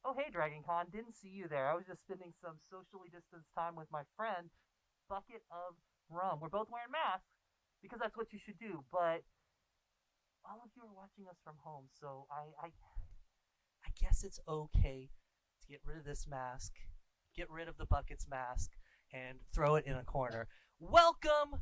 Oh, hey, Dragon Con, didn't see you there. I was just spending some socially distanced time with my friend, Bucket of Rum. We're both wearing masks because that's what you should do, but all of you are watching us from home, so I guess it's okay to get rid of this mask, get rid of the Bucket's mask, and throw it in a corner. Welcome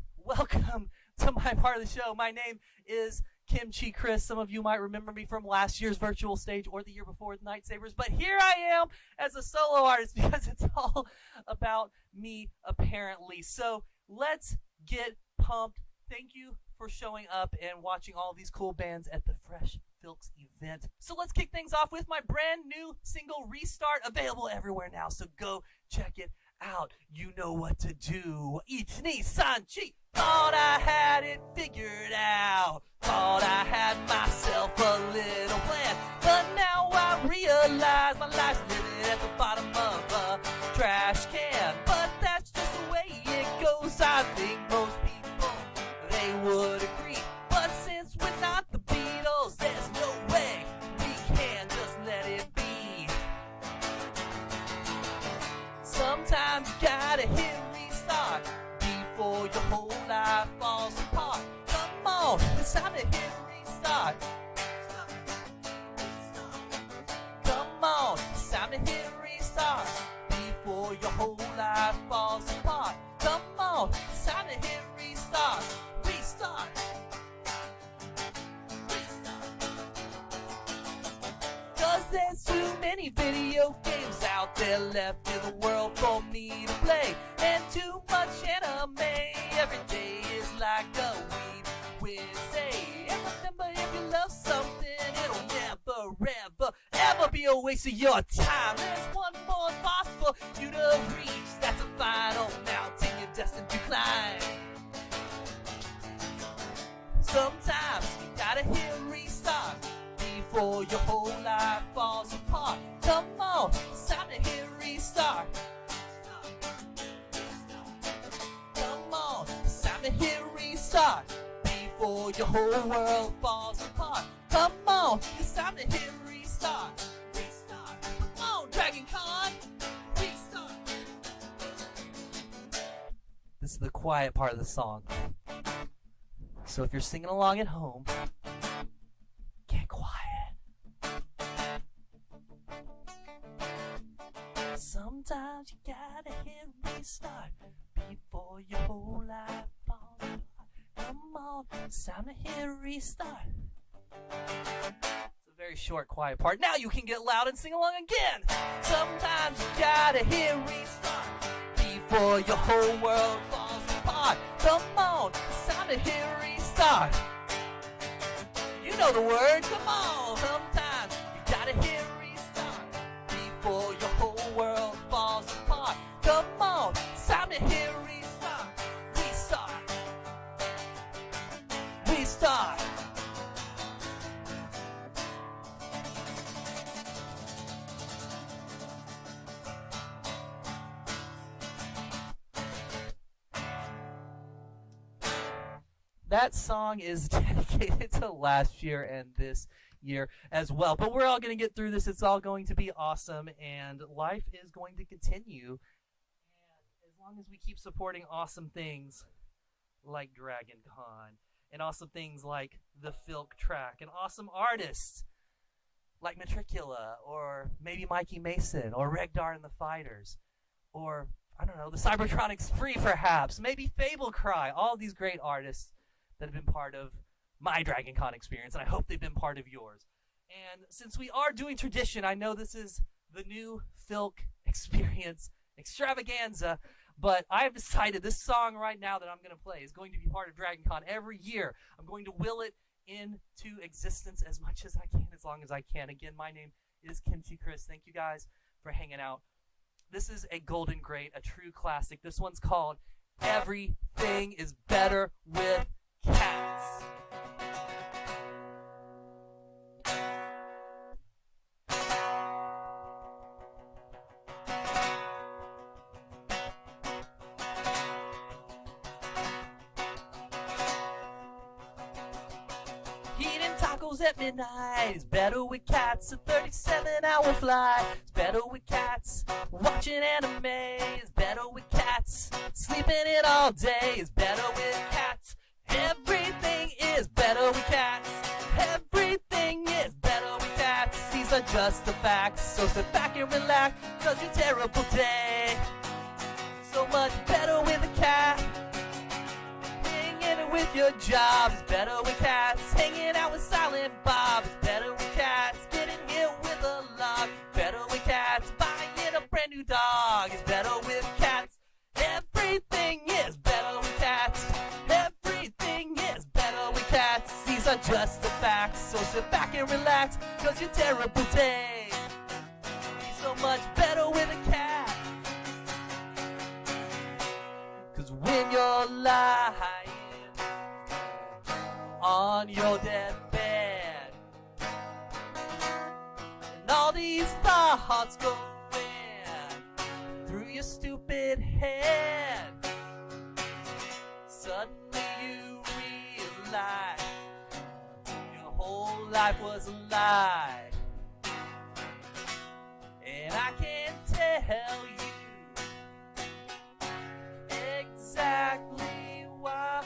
to my part of the show. My name is Kimchi Chris. Some of you might remember me from last year's virtual stage or the year before with Night Sabers, but here I am as a solo artist because it's all about me apparently. So let's get pumped. Thank you for showing up and watching all these cool bands at the Fresh Filks event. So let's kick things off with my brand new single, Restart, available everywhere now. So go check it out. You know what to do. Ichini Sanchi. Thought I had it figured out. Thought I had myself a little plan. But now I realize my life's living at the bottom of a trash can. But that's just the way it goes. I think most people, they would agree. But since we're not the Beatles, there's no way we can just let it be. Sometimes you gotta hit restart before your whole life falls apart. Come on, it's time to hit restart. Come on, it's time to hit restart before your whole life falls apart. Come on, it's time to hit restart. Restart. Cause there's too many video games out there left in the world for me to play. And too much anime. Every day is like a weed Wednesday. And remember, if you love something, it'll ever be a waste of your time. There's one more boss for you to reach. That's a final mountain you're destined to climb. Sometimes you gotta hit restart before your whole life falls apart. Come on, it's time to hit restart. Come on, it's time to hit restart before your whole world falls apart. Come on, it's time to hit restart. Restart. Come on, Dragon Con. Restart. This is the quiet part of the song. So if you're singing along at home, get quiet. Sometimes you gotta hit restart before your whole life falls apart. Come on, it's time to hit restart. It's a very short, quiet part. Now you can get loud and sing along again. Sometimes you gotta hit restart before your whole world falls apart. Come on, it's time to hit restart. You know the words, come on. Sometimes you gotta hit restart before your whole world falls apart. Come on, it's time to hit restart. Restart. Restart. That song is dedicated to last year and this year as well. But we're all going to get through this. It's all going to be awesome, and life is going to continue. And as long as we keep supporting awesome things like Dragon Con, and awesome things like the Filk Track, and awesome artists like Matricula, or maybe Mikey Mason, or Regdar and the Fighters, or, I don't know, the Cybertronics Free perhaps, maybe Fable Cry, all these great artists that have been part of my Dragon Con experience, and I hope they've been part of yours. And since we are doing tradition, I know this is the new Filk experience extravaganza, but I have decided this song right now that I'm going to play is going to be part of Dragon Con every year. I'm going to will it into existence as much as I can, as long as I can. Again, my name is Kimchi Chris. Thank you guys for hanging out. This is a golden great, a true classic. This one's called Everything is Better with Cats. Eating tacos at midnight is better with cats. A 37-hour flight is better better with cats. Watching anime is better with cats. Sleeping in all day is better with cats. Everything is better with cats. Everything is better with cats. These are just the facts, so sit back and relax, cause your terrible day so much better with a cat. Hanging with your job is better with cats. Hanging out with Silent Bob is better with cats. Getting hit with a log, better with cats. Buying a brand new dog is better with cats. Everything is better with cats. Everything is better with cats. These are just the facts, so sit back and relax, cause your terrible day is so much better with a cat. Cause when you're lying on your deathbed and all these thoughts going through your stupid head, suddenly you realize your whole life was a lie. And I can't tell you exactly why.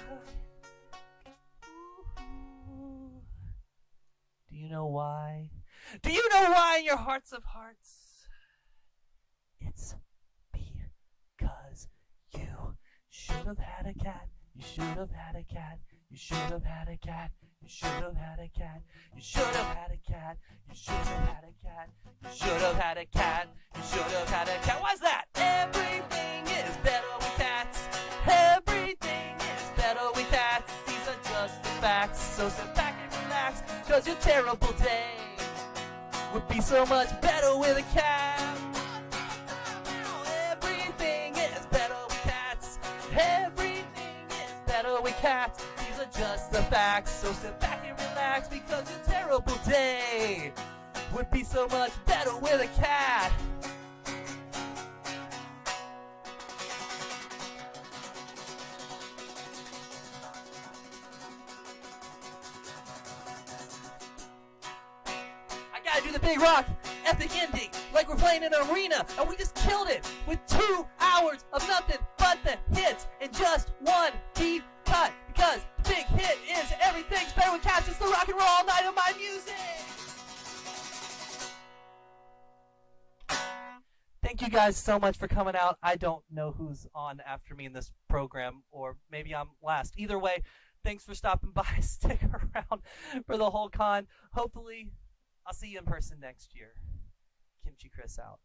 Do you know why? Do you know why in your hearts of hearts? It's because you should have had a cat. You should have had a cat. You should have had a cat. You should have had a cat. You should have had a cat. You should have had a cat. You should have had a cat. You should have had a cat. Why's that? Everything is better with cats. Everything is better with cats. These are just the facts, so sit back and relax, cause your terrible day would be so much better with a cat. Everything is better with cats. Everything is better with cats. These are just the facts, so sit back and relax, because your terrible day would be so much better with a cat. I gotta do the big rock epic ending, like we're playing in an arena, and we just killed it with 2 hours of nothing but the hits and just one deep cut, because the big hit is Everything's Better with Cats. It's the rock and roll all night of my music. Thank you guys so much for coming out. I don't know who's on after me in this program, or maybe I'm last. Either way, thanks for stopping by. Stick around for the whole con. Hopefully, I'll see you in person next year. Kimchi Chris out.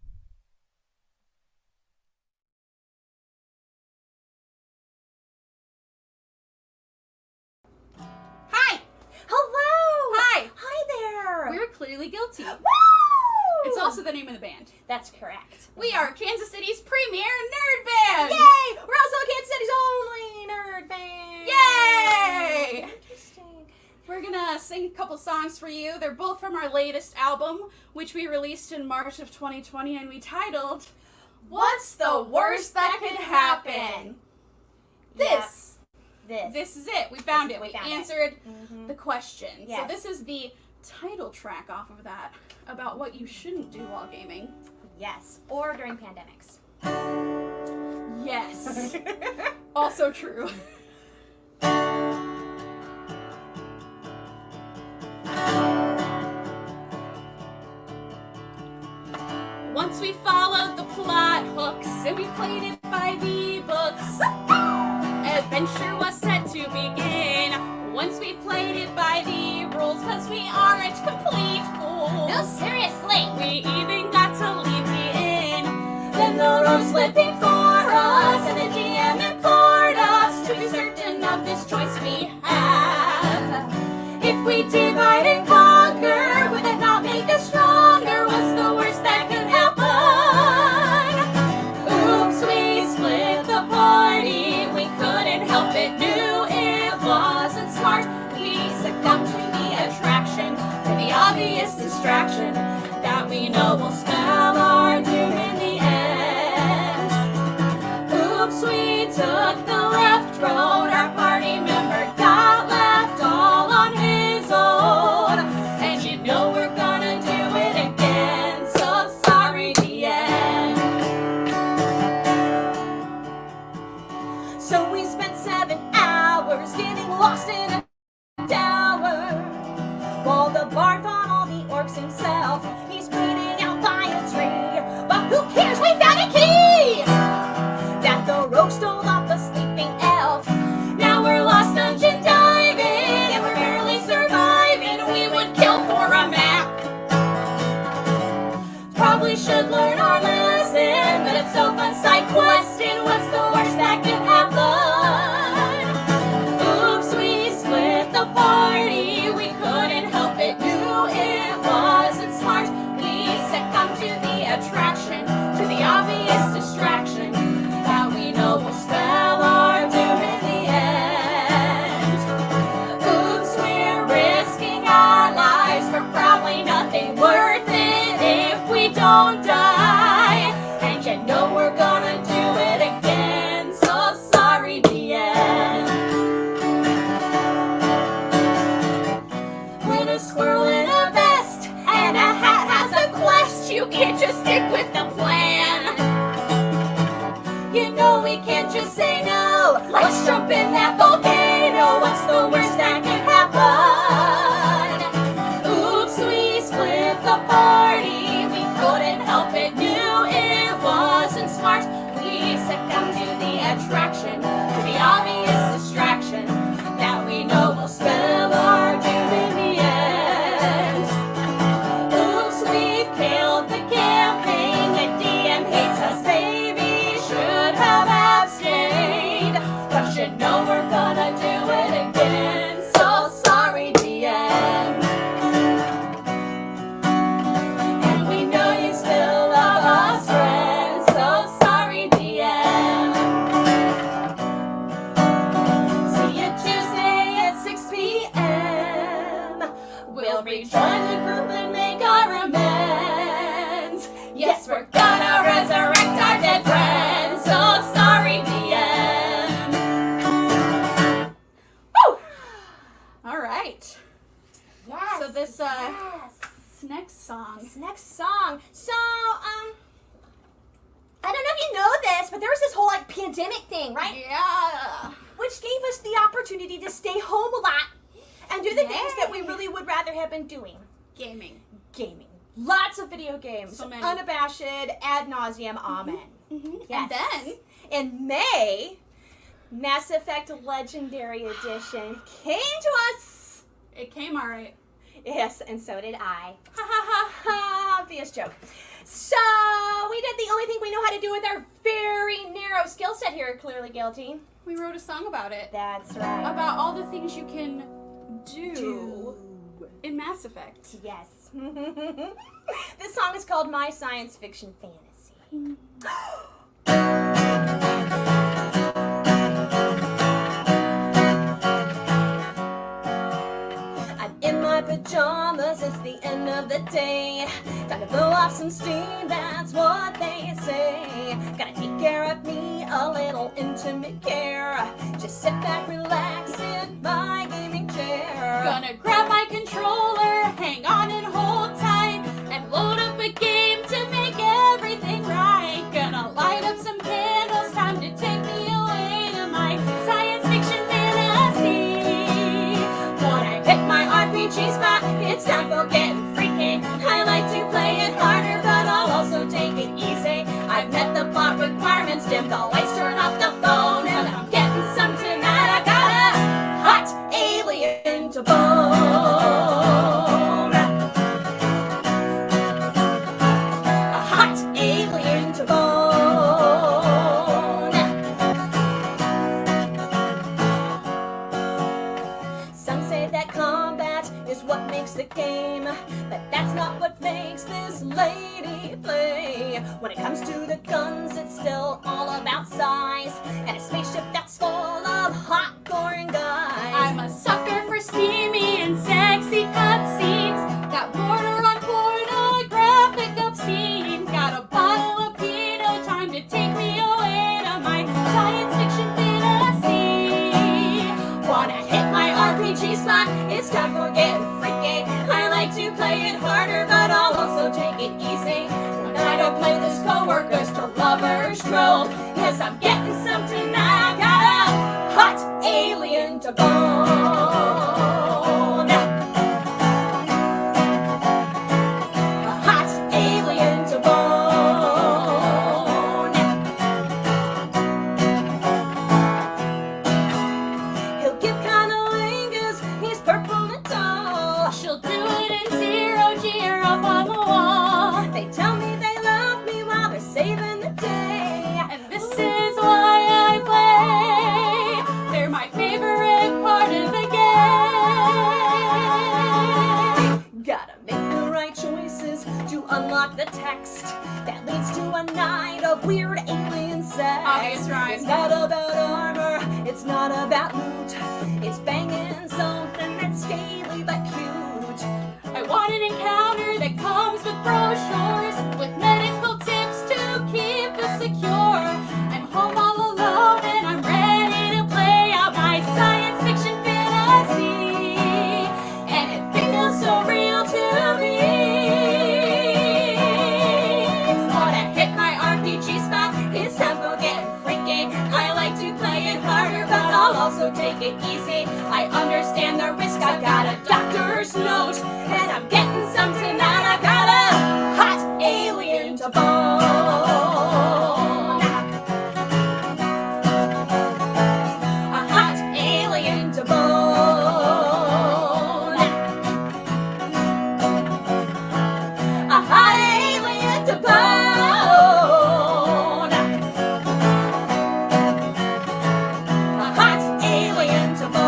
Hi! Hello! Hi! Hi there! We're Clearly Guilty. Woo! It's also the name of the band. That's correct. We are Kansas City's premier nerd band! Yay! We're also Kansas City's only nerd band! Yay! Interesting. We're gonna sing a couple songs for you. They're both from our latest album, which we released in March of 2020, and we titled, What's the Worst That Could Happen? This is it. We found it. We answered the question. Yes. So this is the title track off of that, about what you shouldn't do while gaming. Yes. Or during pandemics. Yes. Also true. Once we followed the plot hooks and we played it by the books, adventure was set to begin. Once we played it by the rules, cause we aren't complete fools. No, seriously. We even got to leave the inn. Then the road slipped before us, and the GM implored us to be certain of this choice we have. If we divide and conquer, would it not make us stronger? What's the worst that could happen? Oops, we split the party. We couldn't help it, knew it wasn't smart. We succumbed to the attraction, to the obvious distraction that we know will spell our doom in the end. baby, can't you say no? Let's jump in that volcano. What's the worst that can happen? Oops, we split the party. We couldn't help it, knew it wasn't smart. We succumbed to the attraction, to the obvious distraction that we know will spell our doom in the end. Oops, we've killed the campaign. The DM hates us, baby, should have abstained. But you know we're gonna do it again. So sorry, DM. And we know you still love us, friends. So sorry, DM. See you Tuesday at 6 p.m. We'll rejoin the group and make our amends. Yes, we're gonna resurrect our dead friends. So sorry, DM. Woo! All right. Yes. So this yes. next song. This next song. So, I don't know if you know this, but there was this whole like pandemic thing, right? Yeah. Which gave us the opportunity to stay home a lot and do the things that we Yay. really would rather have been doing. Gaming. Gaming. Lots of video games. So many. Unabashed, ad nauseum, amen. Mm-hmm. Yes. And then in May, Mass Effect Legendary Edition came to us. it came alright. Yes, and so did I. Ha ha ha. Obvious joke. So we did the only thing we know how to do with our very narrow skill set here at Clearly Guilty. We wrote a song about it. That's right. About all the things you can do in Mass Effect. Yes. This song is called My Science Fiction Fantasy. I'm in my pajamas, it's the end of the day. Time to blow off some steam, that's what they say. Gotta take care of me, a little intimate care. Just sit back, relax in my gaming chair. Gonna grab my controller, hang on and hold tight, and load up a game to make everything right. Gonna light up some candles, time to take me away to my science fiction fantasy. When I pick my RPG spot, it's time for getting freaky. I like to play it harder, but I'll also take it easy. I've met the plot requirements, dim the lights, turn off the phone, and I'm getting some tonight. I got a hot alien to bone. A hot alien to bone. Some say that combat is what makes the game, but that's not what makes this lady play. When it comes to the guns, it's still all about size, and a spaceship that's full of hot, boring guys. I'm a sucker for steamy and sexy cutscenes that border on pornographic obscene. Got a bottle of Pinot, time to take me away to my science fiction fantasy. Wanna hit my RPG spot? It's time for getting freaky. I like to play it harder, but I'll also take it easy. When I don't play this co-workers to lovers troll. Yes, I'm getting some tonight. I got a hot alien to bone. A hot alien to bone. He'll give cunnilingus, he's purple and tall. She'll do it in 0G or up on the wall. They tell me they love me while they're saving the day. And this is why I play. They're my favorite part of the game. Gotta make the right choices to unlock the text that leads to a night of weird alien sex. Obvious rhyme. It's not about armor, it's not about loot. It's banging something that's scaly but cute. I want an encounter that comes with brochures, with medical tips to keep us secure. I'm home all alone and I'm ready to play out my science fiction fantasy. And it feels so real to me. Wanna hit my RPG spot? It's time for getting freaky. also take it easy. I understand the risk, I got a doctor's note, and I'm getting some tonight. I got a hot alien to bone. A hot alien to bone. A hot alien to bone. A hot alien to bone.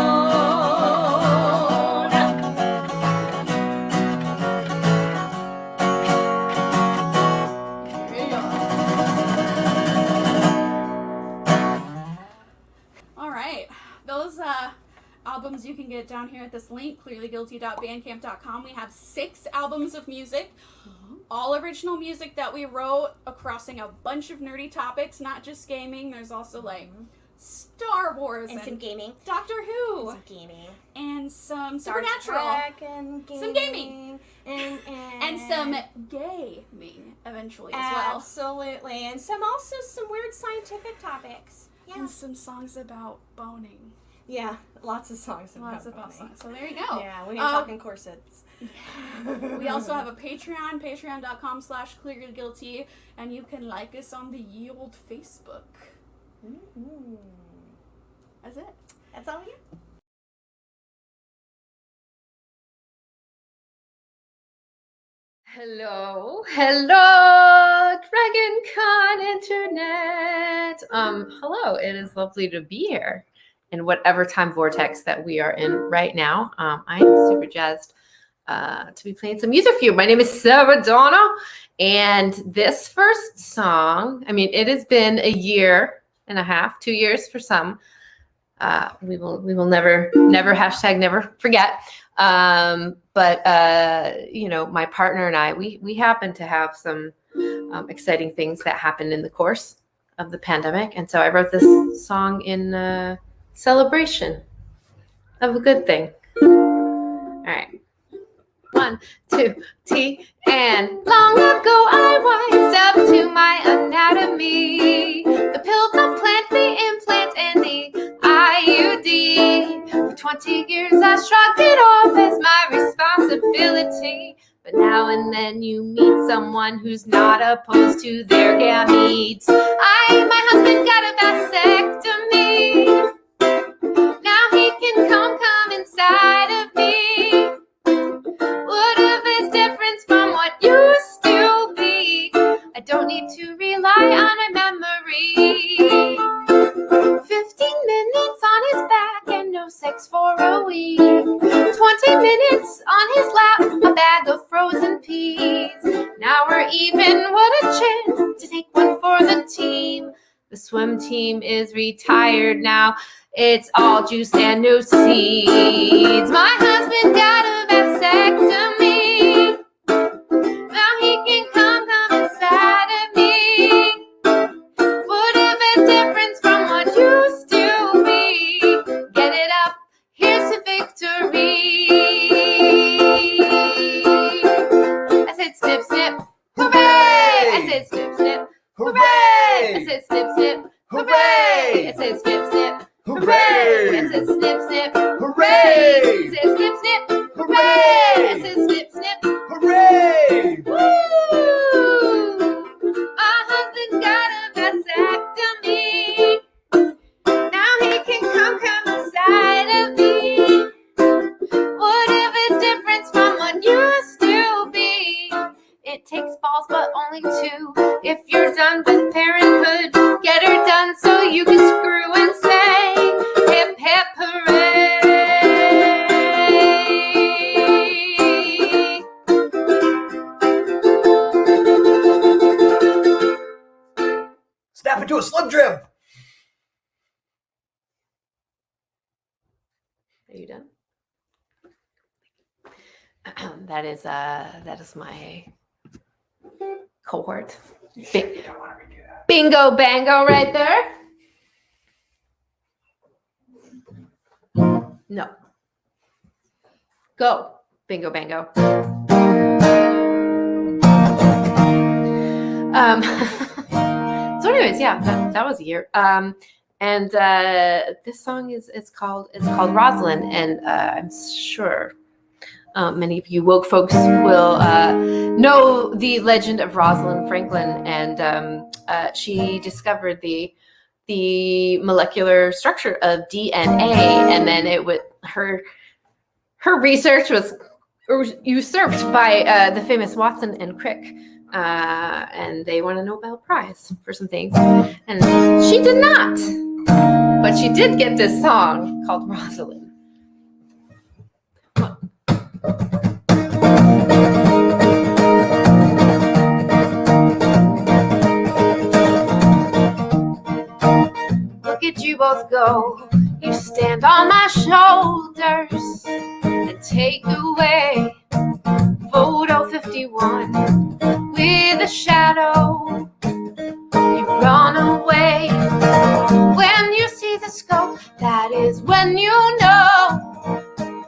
All right, those albums you can get down here at this link, clearlyguilty.bandcamp.com. We have 6 albums of music, all original music that we wrote, crossing a bunch of nerdy topics, not just gaming. There's also like Star Wars And some gaming. Doctor Who Some gaming. and some Star Supernatural Trek and gaming. Some gaming. and some gaming eventually as well. Absolutely. And some weird scientific topics. Yeah. And some songs about boning. Yeah. Lots of songs Lots about about boning. songs. So there you go. Yeah, we ain't talking corsets. We also have a Patreon, patreon.com/clearlyguilty, and you can like us on the ye old Facebook. Mm-hmm. That's it. That's all we got. Hello, Dragon Con Internet. Hello, it is lovely to be here in whatever time vortex that we are in right now. I am super jazzed to be playing some music for you. My name is Sarah Donna, and this first song, I mean, it has been a year and a half, 2 years for some. We will never never forget. But you know, my partner and I, we happen to have some exciting things that happened in the course of the pandemic, and so I wrote this song in celebration of a good thing. All right. 1, 2, T, and long ago I wised up to my anatomy. The pill, the plant, the implant, and the IUD. For 20 years I shrugged it off as my responsibility. But now and then you meet someone who's not opposed to their gametes. My husband got a vasectomy. Now he can come inside of me. What if it's different from what used to be? I don't need to rely on my memory. 15 minutes on his back and no sex for a week. 20 minutes on his lap, a bag of frozen peas. Now we're even, what a chance to take one for the team. The swim team is retired now. It's all juice and no seeds. My husband got a vasectomy. Now he can come inside of me. What if it's different from what used to be? Get it up, here's to victory. I said snip, snip, hooray! I said snip, snip, hooray! I said snip, snip, hooray! I said snip, snip, hooray! I said snip, snip, hooray! I said snip, snip, hooray! I said snip, snip, Hooray! woo! My husband got a vasectomy. Now he can come inside of me. What if it's different from what used to be? It takes balls, but only 2. If you're done with parenthood, get her done so you can screw and say, hip hip hooray. Snap into a Slim Jim! Are you done? That is my cohort. Bingo bango right there. No. Go. Bingo bango. So anyways, yeah, that was a year. And this song is called Rosalind, and I'm sure many of you woke folks will know the legend of Rosalind Franklin, and she discovered the molecular structure of DNA, and then her research was usurped by the famous Watson and Crick, and they won a Nobel Prize for some things, and she did not, but she did get this song called Rosalind. Look at you both go, you stand on my shoulders and take away photo 51 with a shadow. You run away when you see the scope, that is when you know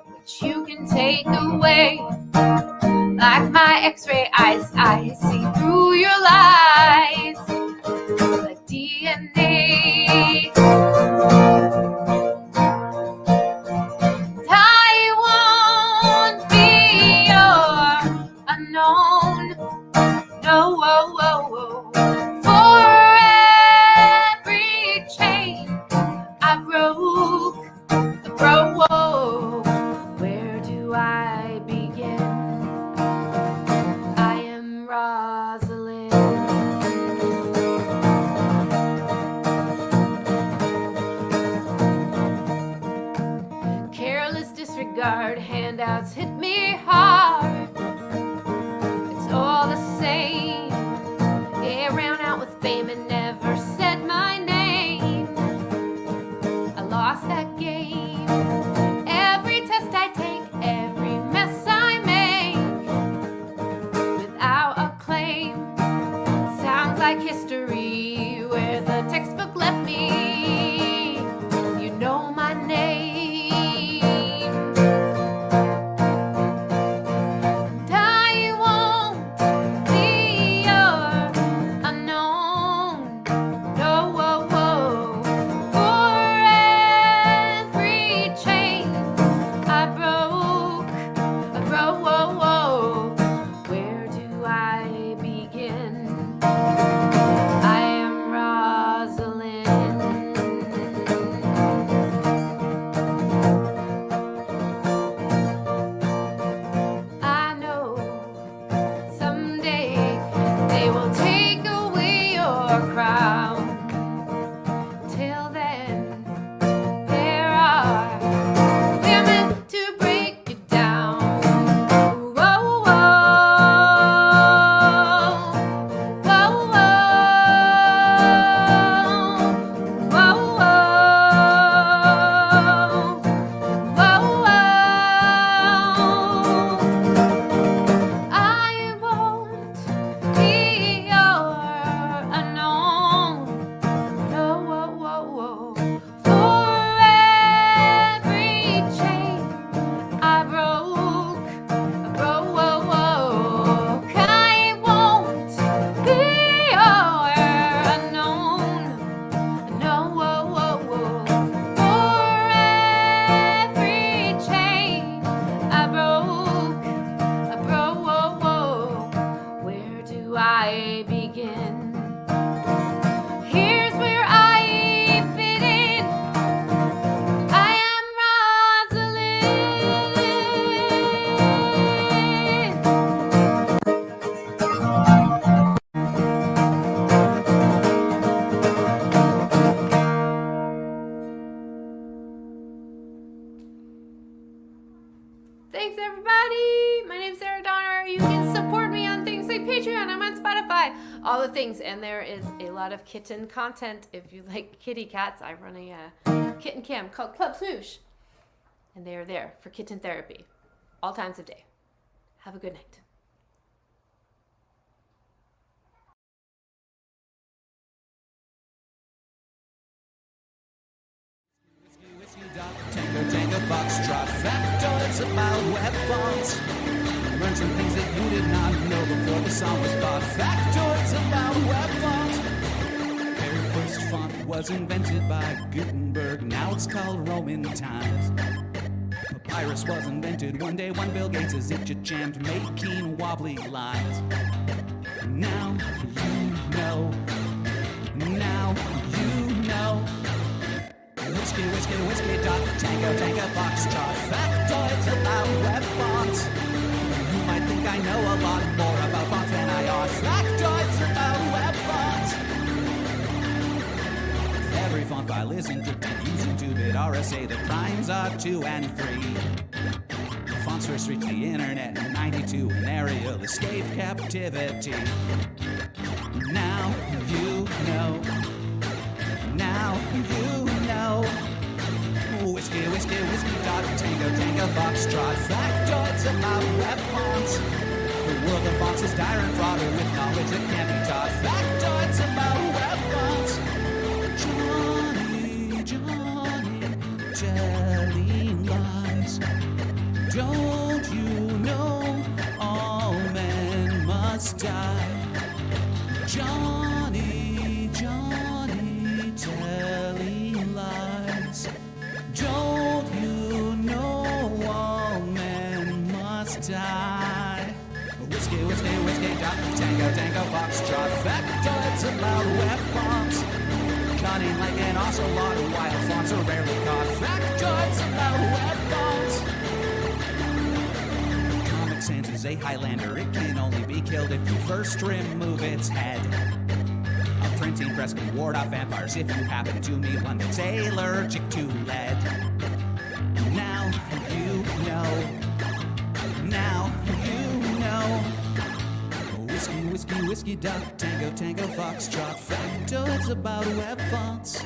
what you can take away. Like my x-ray eyes, I see through your lies. The DNA. I won't be your unknown. No, whoa, whoa, whoa. For every chain I broke, whoa. Where do I begin? I am Rosalind. Careless disregard, handouts hit me hard. It's all the same. Yeah, ran out with fame and never said my name. I lost that game. Every test I take, every mess I make, without a claim. Sounds like history where the textbook left me. You know my name. And I won't be your unknown. No, whoa, whoa. For every chain I broke, whoa, whoa. Where do I begin? I am Rosalind. I know someday they will take away your crown. Till then, there are women to break you down. Whoa, whoa, whoa, whoa, whoa, whoa, whoa. I won't be your unknown. No, whoa, whoa, whoa. For every chain I broke, whoa, whoa. I won't be your unknown. No, whoa, whoa, whoa. For every chain I broke, whoa, whoa. Where do I begin? Here's where I fit in. I am Rosalind. Thanks, everybody. My name's Sarah Donner. You can support me on things like Patreon. I'm on Spotify. All the things. And there is a lot of kitten content. If you like kitty cats, I run a kitten cam called Club Swoosh. And they are there for kitten therapy. All times of day. Have a good night. Tango, tango, foxtrot, factor, it's about web fonts. Learn some things that you did not know before the song was bought. Factor, it's about web fonts. Very first font. was invented by Gutenberg, now it's called Roman times. Papyrus was invented one day when Bill Gates' idiot jammed making wobbly lines. Now you know. Now you know. Whiskey, whiskey, whiskey, dot, tango, tango, foxtrot, factoids about web fonts. You might think I know a lot more about fonts than I ought. Factoids about web fonts. Every font file is encrypted using 2-bit RSA. The primes are 2 and 3. The fonts first reached the internet in 92 and Arial escaped captivity. Now you know. Now you know. Whiskey, whiskey, whiskey, dot, tango, tango, foxtrot, factoids about web fonts. The world of fonts is dire and fraught with knowledge that can't be taught. Factoids about web fonts. Johnny, Johnny, telling lies. Don't you know all men must die? Johnny, Johnny, telling lies. Don't you know all men must die? Whiskey, whiskey, whiskey, dot, tango, tango, foxtrot, factoids about web fonts. Cunning like an ocelot, wild fonts are rarely caught. Factoids about web fonts. Comic Sans is a Highlander. It can only be killed if you first remove its head. A printing press can ward off vampires if you happen to meet one that's allergic to lead. Now you know. Now you know. Whiskey, whiskey, whiskey, dot, tango, tango, foxtrot, factoids about web fonts.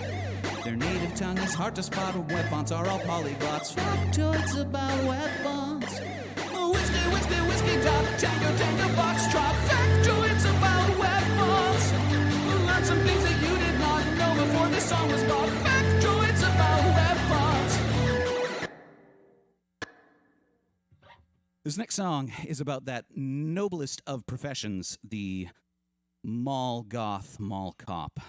Their native tongue is hard to spot. Web fonts are all polyglots. Factoids about web fonts. Whiskey, whiskey, whiskey, dot, tango, tango, foxtrot, factoids about web fonts. Learn some things that you did not know before this song was bought. Factoids about web fonts. This next song is about that noblest of professions, the mall goth, mall cop.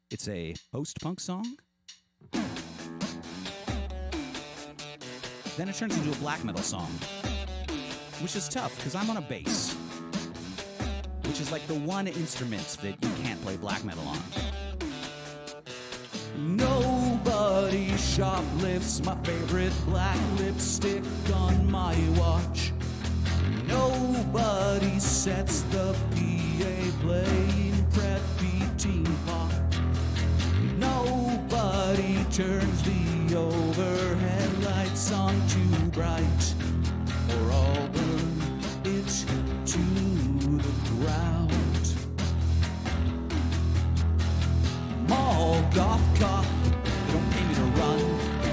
It's a post-punk song. Then it turns into a black metal song, which is tough because I'm on a bass, which is like the one instrument that you can't play black metal on. Nobody shoplifts my favorite black lipstick on my watch. Nobody sets the PA playing preppy teen pop. Nobody turns the overhead lights on too bright, or I'll burn it to the ground. Mall goth cop, don't pay me to run.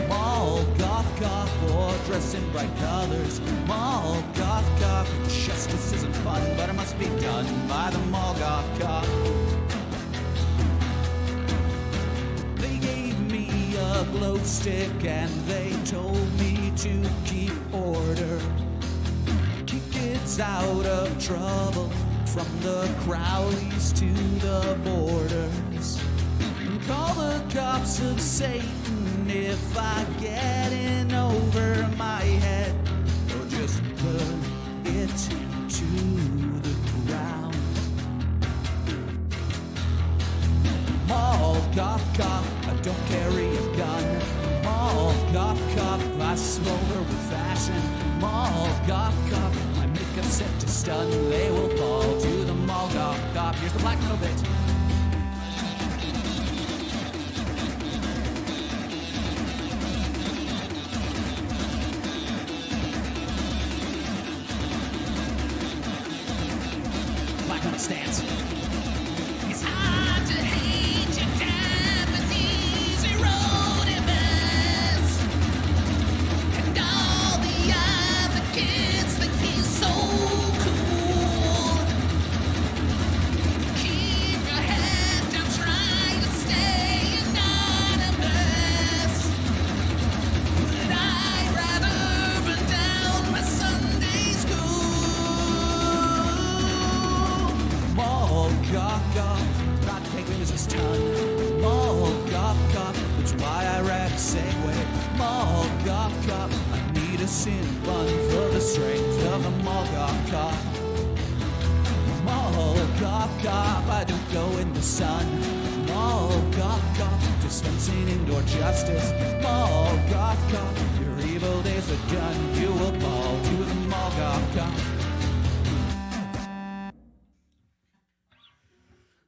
Mall goth cop, or dress in bright colors. Mall goth cop, justice isn't fun, but it must be done by the mall goth cop. They gave me a glow stick and they told me to keep order. Keep kids out of trouble, from the Crowleys to the borders. Call the cops of Satan if I get in over my head, or just burn it to the ground. Mall goth cop, I don't carry a gun. Mall goth cop, I smolder with fashion. Mall goth cop, my makeup set to stun. They will fall to the mall goth cop. Here's the black metal bit. Stance. It's hard to hate your Japanese erodibus, and all the other kids think he's so cool. Keep your Molgaka, got to take business ton. Molgaka, that's why I rap Segway. Molgaka, I need a sin bun for the strength of the Molgaka. Molgaka, I don't go in the sun. Molgaka, dispensing indoor justice. Molgaka, your evil days are done. You will fall to the Molgaka.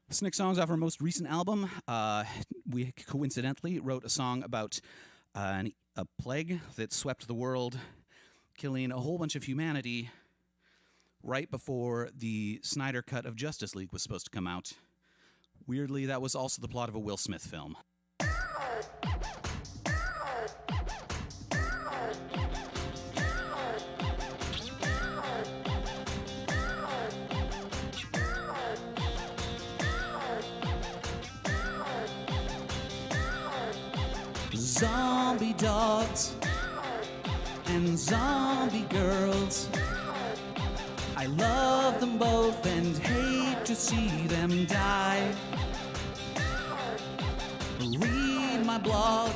This next song is off our most recent album. We coincidentally wrote a song about a plague that swept the world, killing a whole bunch of humanity right before the Snyder Cut of Justice League was supposed to come out. Weirdly, that was also the plot of a Will Smith film. Zombie dogs and zombie girls, I love them both and hate to see them die. Read my blog,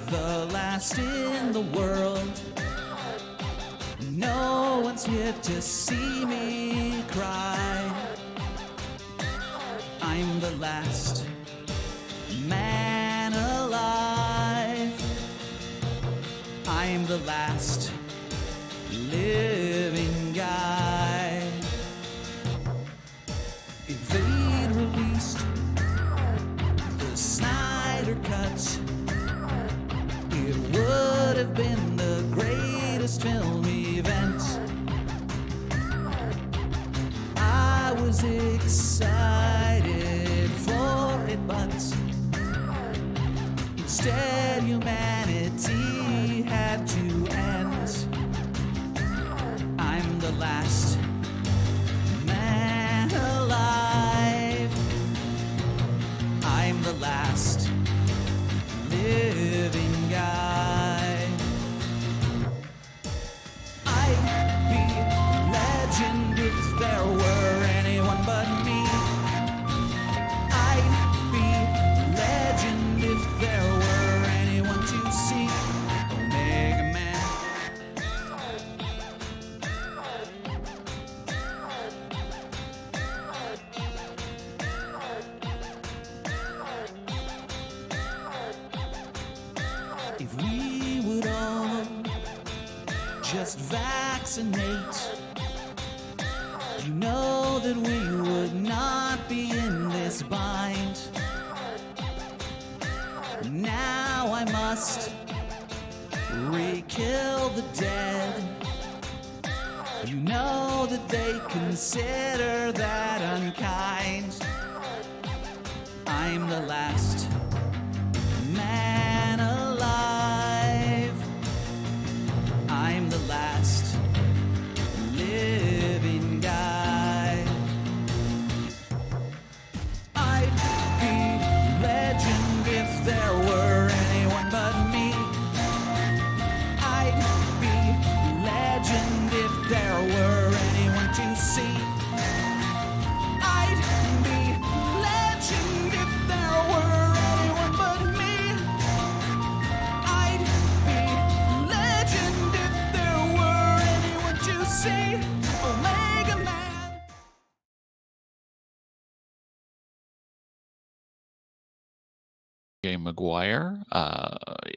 the last in the world. No one's here to see me cry. I'm the last man alive. I'm the last living guy. If they'd released the Snyder Cut, it would have been the greatest film event. I was excited for it, but instead humanity had to end. I'm the last man alive. I'm the last living guy. I'd be legend if there were anyone but me. I'd be legend if there were anyone to see. Omega Man. If we would all just vaccinate, you know that we would not be in this bind. Now I must re-kill the dead. You know that they consider that unkind. I'm the last man alive. I'm the last living guy. I'd be legend if there were anyone but me. I'd be legend if there were anyone to see. I'd be legend if there were anyone but me. I'd be legend if there were anyone to see. Omega Man. Jay McGuire.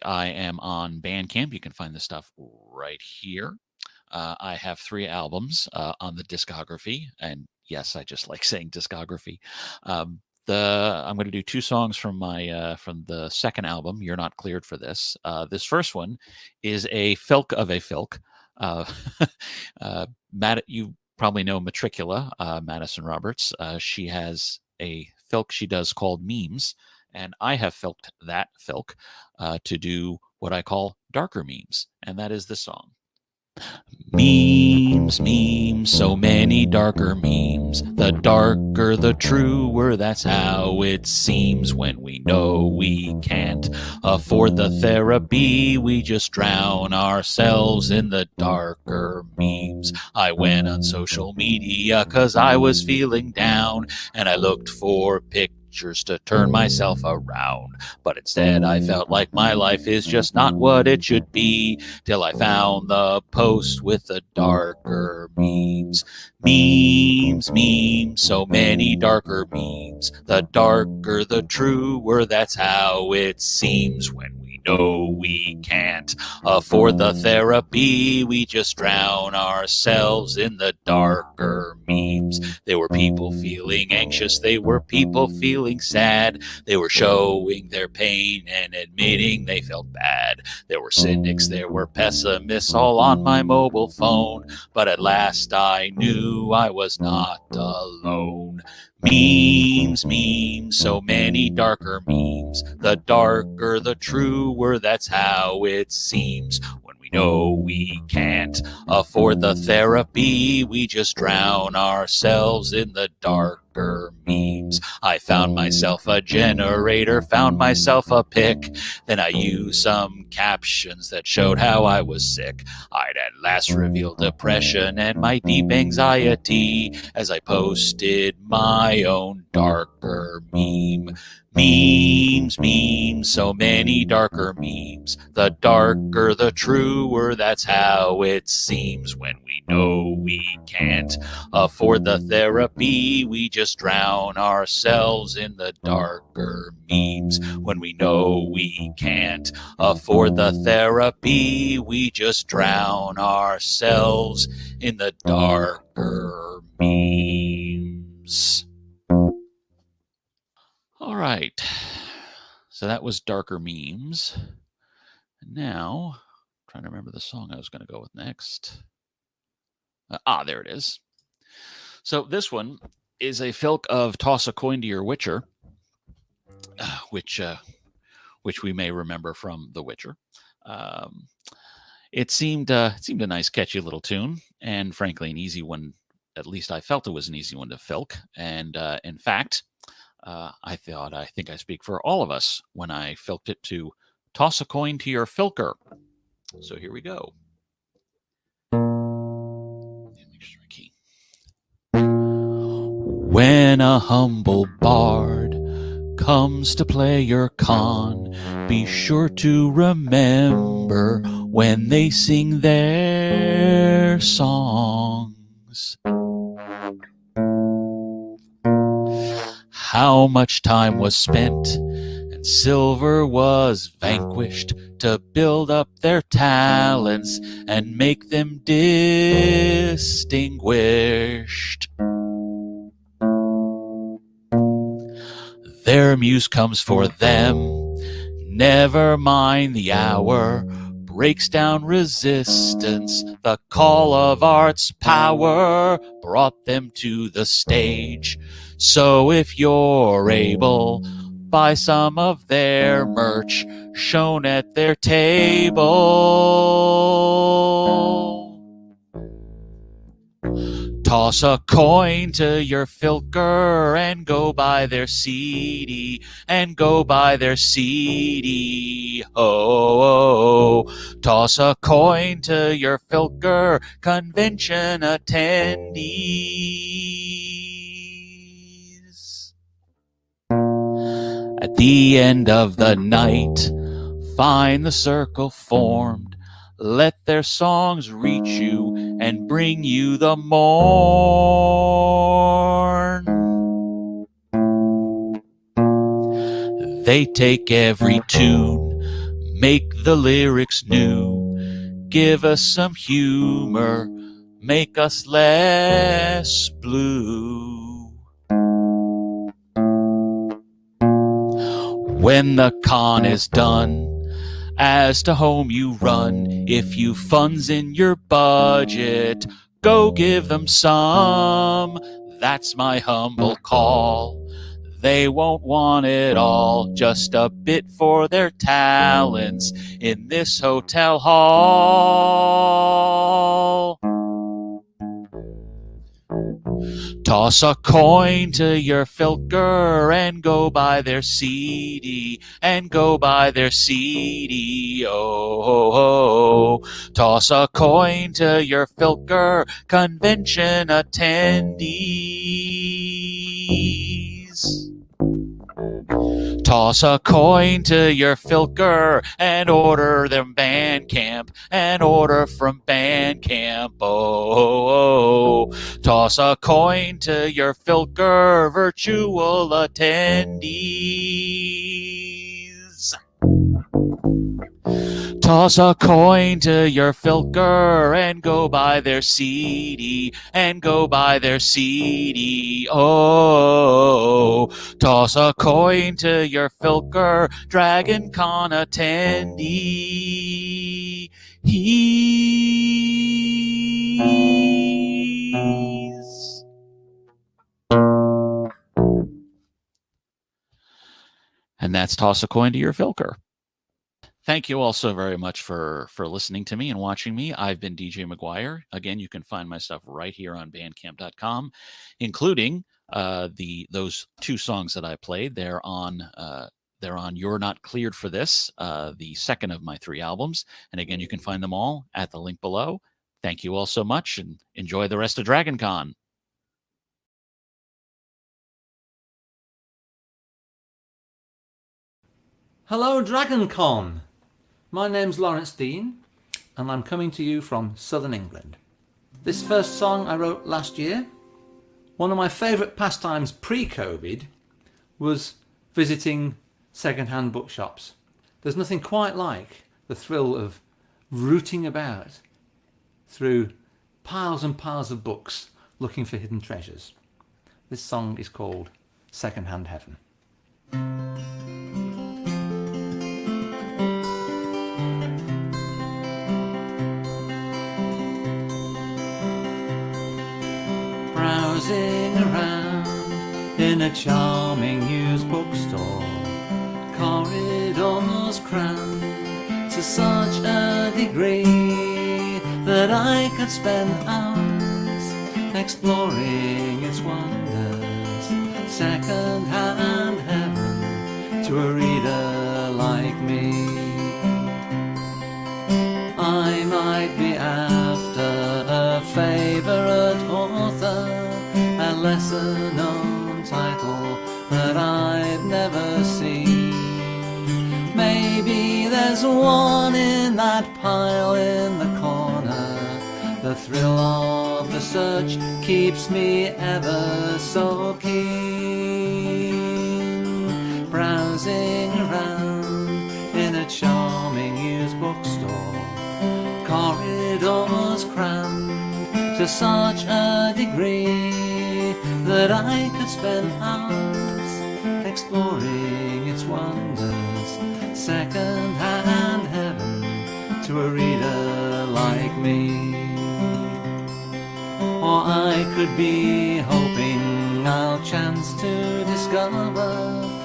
I am on Bandcamp. You can find the stuff right here. I have 3 albums on the discography, and yes, I just like saying discography. I'm going to do 2 songs from my from the second album. You're Not Cleared for This. This first one is a filk of a filk. You probably know Matricula, Madison Roberts. She has a filk she does called Memes. And I have filked that filk to do what I call darker memes. And that is this song. Memes, memes, so many darker memes. The darker, the truer, that's how it seems. When we know we can't afford the therapy, we just drown ourselves in the darker memes. I went on social media 'cause I was feeling down, and I looked for pictures to turn myself around. But instead I felt like my life is just not what it should be, till I found the post with the darker memes. Memes, memes, so many darker memes. The darker, the truer, that's how it seems. When we know we can't afford the therapy, we just drown ourselves in the darker memes. There were people feeling anxious, they were people feeling sad. They were showing their pain and admitting they felt bad. There were cynics, there were pessimists, all on my mobile phone. But at last I knew I was not alone. Memes, memes, so many darker memes. The darker, the truer, that's how it seems. When we know we can't afford the therapy, we just drown ourselves in the darker memes. I found myself a generator, found myself a pic. Then I used some captions that showed how I was sick. I'd at last revealed depression and my deep anxiety as I posted my own darker meme. Memes, memes, so many darker memes. The darker, the truer, that's how it seems. When we know we can't afford the therapy, we just drown ourselves in the darker memes. When we know we can't afford the therapy, we just drown ourselves in the darker memes. All right, so that was darker memes. And now, I'm trying to remember the song I was going to go with next. There it is. So this one is a filk of Toss a Coin to Your Witcher, which we may remember from The Witcher. It seemed a nice, catchy little tune, and frankly, an easy one. At least I felt it was an easy one to filk. And in fact, I think I speak for all of us when I filked it to Toss a Coin to Your Filker. So here we go. Make sure I key. When a humble bard comes to play your con, be sure to remember when they sing their songs. How much time was spent and silver was vanquished to build up their talents and make them distinguished. Their muse comes for them, never mind the hour, breaks down resistance, the call of art's power brought them to the stage. So if you're able, buy some of their merch shown at their table. Toss a coin to your filker and go buy their CD, and go buy their CD. Oh, toss a coin to your filker, convention attendees. At the end of the night, find the circle formed. Let their songs reach you and bring you the morn. They take every tune, make the lyrics new, give us some humor, make us less blue. When the con is done, as to home you run, if you've funds in your budget, go give them some. That's my humble call. They won't want it all, just a bit for their talents in this hotel hall. Toss a coin to your filker and go buy their CD, and go buy their CD. Oh. Toss a coin to your filker, convention attendees. Toss a coin to your filker and order them Bandcamp, and order from Bandcamp. Oh. Toss a coin to your filker, virtual attendees. Toss a coin to your filker and go buy their CD, and go buy their CD. Oh, toss a coin to your filker, Dragon Con attendee. And that's Toss a Coin to Your Filker. Thank you all so very much for listening to me and watching me. I've been DJ McGuire. Again, you can find my stuff right here on bandcamp.com, including those two songs that I played. They're on You're Not Cleared for This, the second of my 3 albums. And again, you can find them all at the link below. Thank you all so much, and enjoy the rest of Dragon Con. Hello, Dragon Con! My name's Lawrence Dean, and I'm coming to you from Southern England. This first song I wrote last year. One of my favourite pastimes pre-COVID was visiting second-hand bookshops. There's nothing quite like the thrill of rooting about through piles and piles of books looking for hidden treasures. This song is called Second-Hand Heaven. Browsing around in a charming used bookstore, corridors crammed to such a degree that I could spend hours exploring its wonders. Second-hand heaven to a reader like me. I might be after a favourite author, a lesser known title that I've never seen. Maybe there's one in that pile in the corner. The thrill of the search keeps me ever so keen. Browsing around in a charming used bookstore, corridors crammed to such a degree that I could spend hours exploring its wonders. Second-hand heaven to a reader like me. Or I could be hoping I'll chance to discover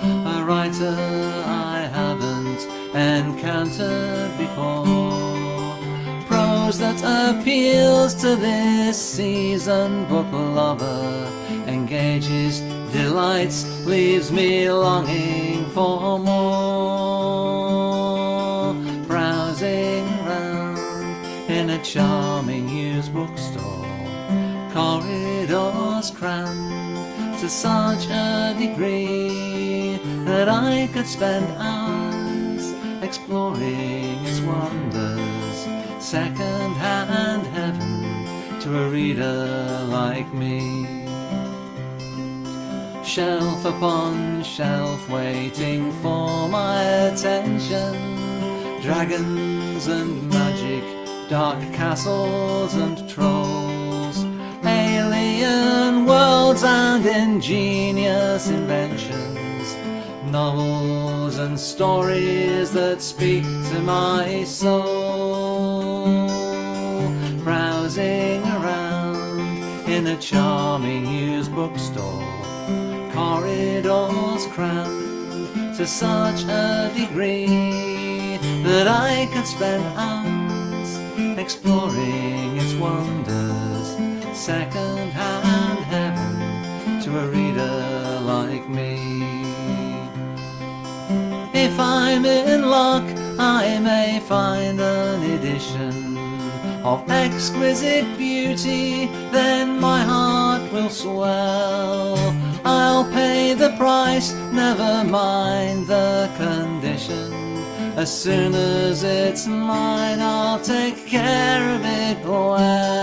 a writer I haven't encountered before. Prose that appeals to this seasoned book lover, engages, delights, leaves me longing for more. Browsing around in a charming used bookstore, corridors crammed to such a degree that I could spend hours exploring its wonders. Second-hand heaven to a reader like me. Shelf upon shelf waiting for my attention. Dragons and magic, dark castles and trolls, alien worlds and ingenious inventions, novels and stories that speak to my soul. Browsing around in a charming used bookstore, corridors crammed to such a degree that I could spend hours exploring its wonders. Second-hand heaven to a reader like me. If I'm in luck, I may find an edition of exquisite beauty, then my heart will swell. I'll pay the price, never mind the condition. As soon as it's mine, I'll take care of it well.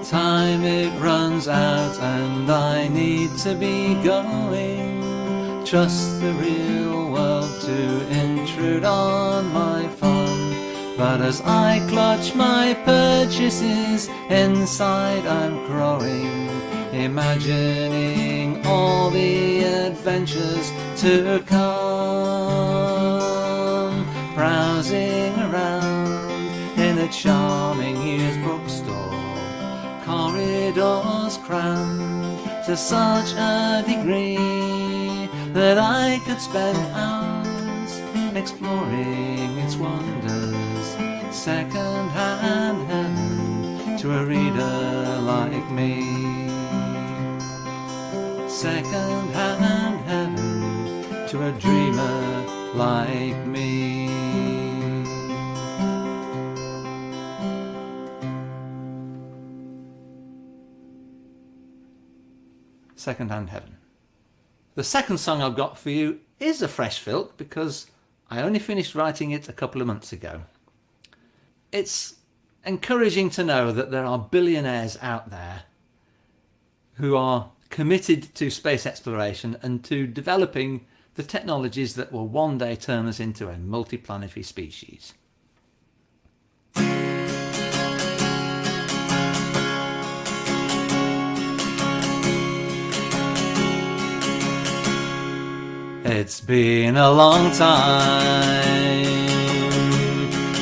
Time it runs out and I need to be going. Trust the real world to intrude on my fun. But as I clutch my purchases, inside I'm growing, imagining all the adventures to come. Browsing around in a charming used bookstore, corridors crammed to such a degree that I could spend hours exploring its wonders. Second-hand heaven to a reader like me. Second-hand heaven to a dreamer like me. Second-hand heaven. The second song I've got for you is a fresh filk because I only finished writing it a couple of months ago. It's encouraging to know that there are billionaires out there who are committed to space exploration and to developing the technologies that will one day turn us into a multiplanetary species. It's been a long time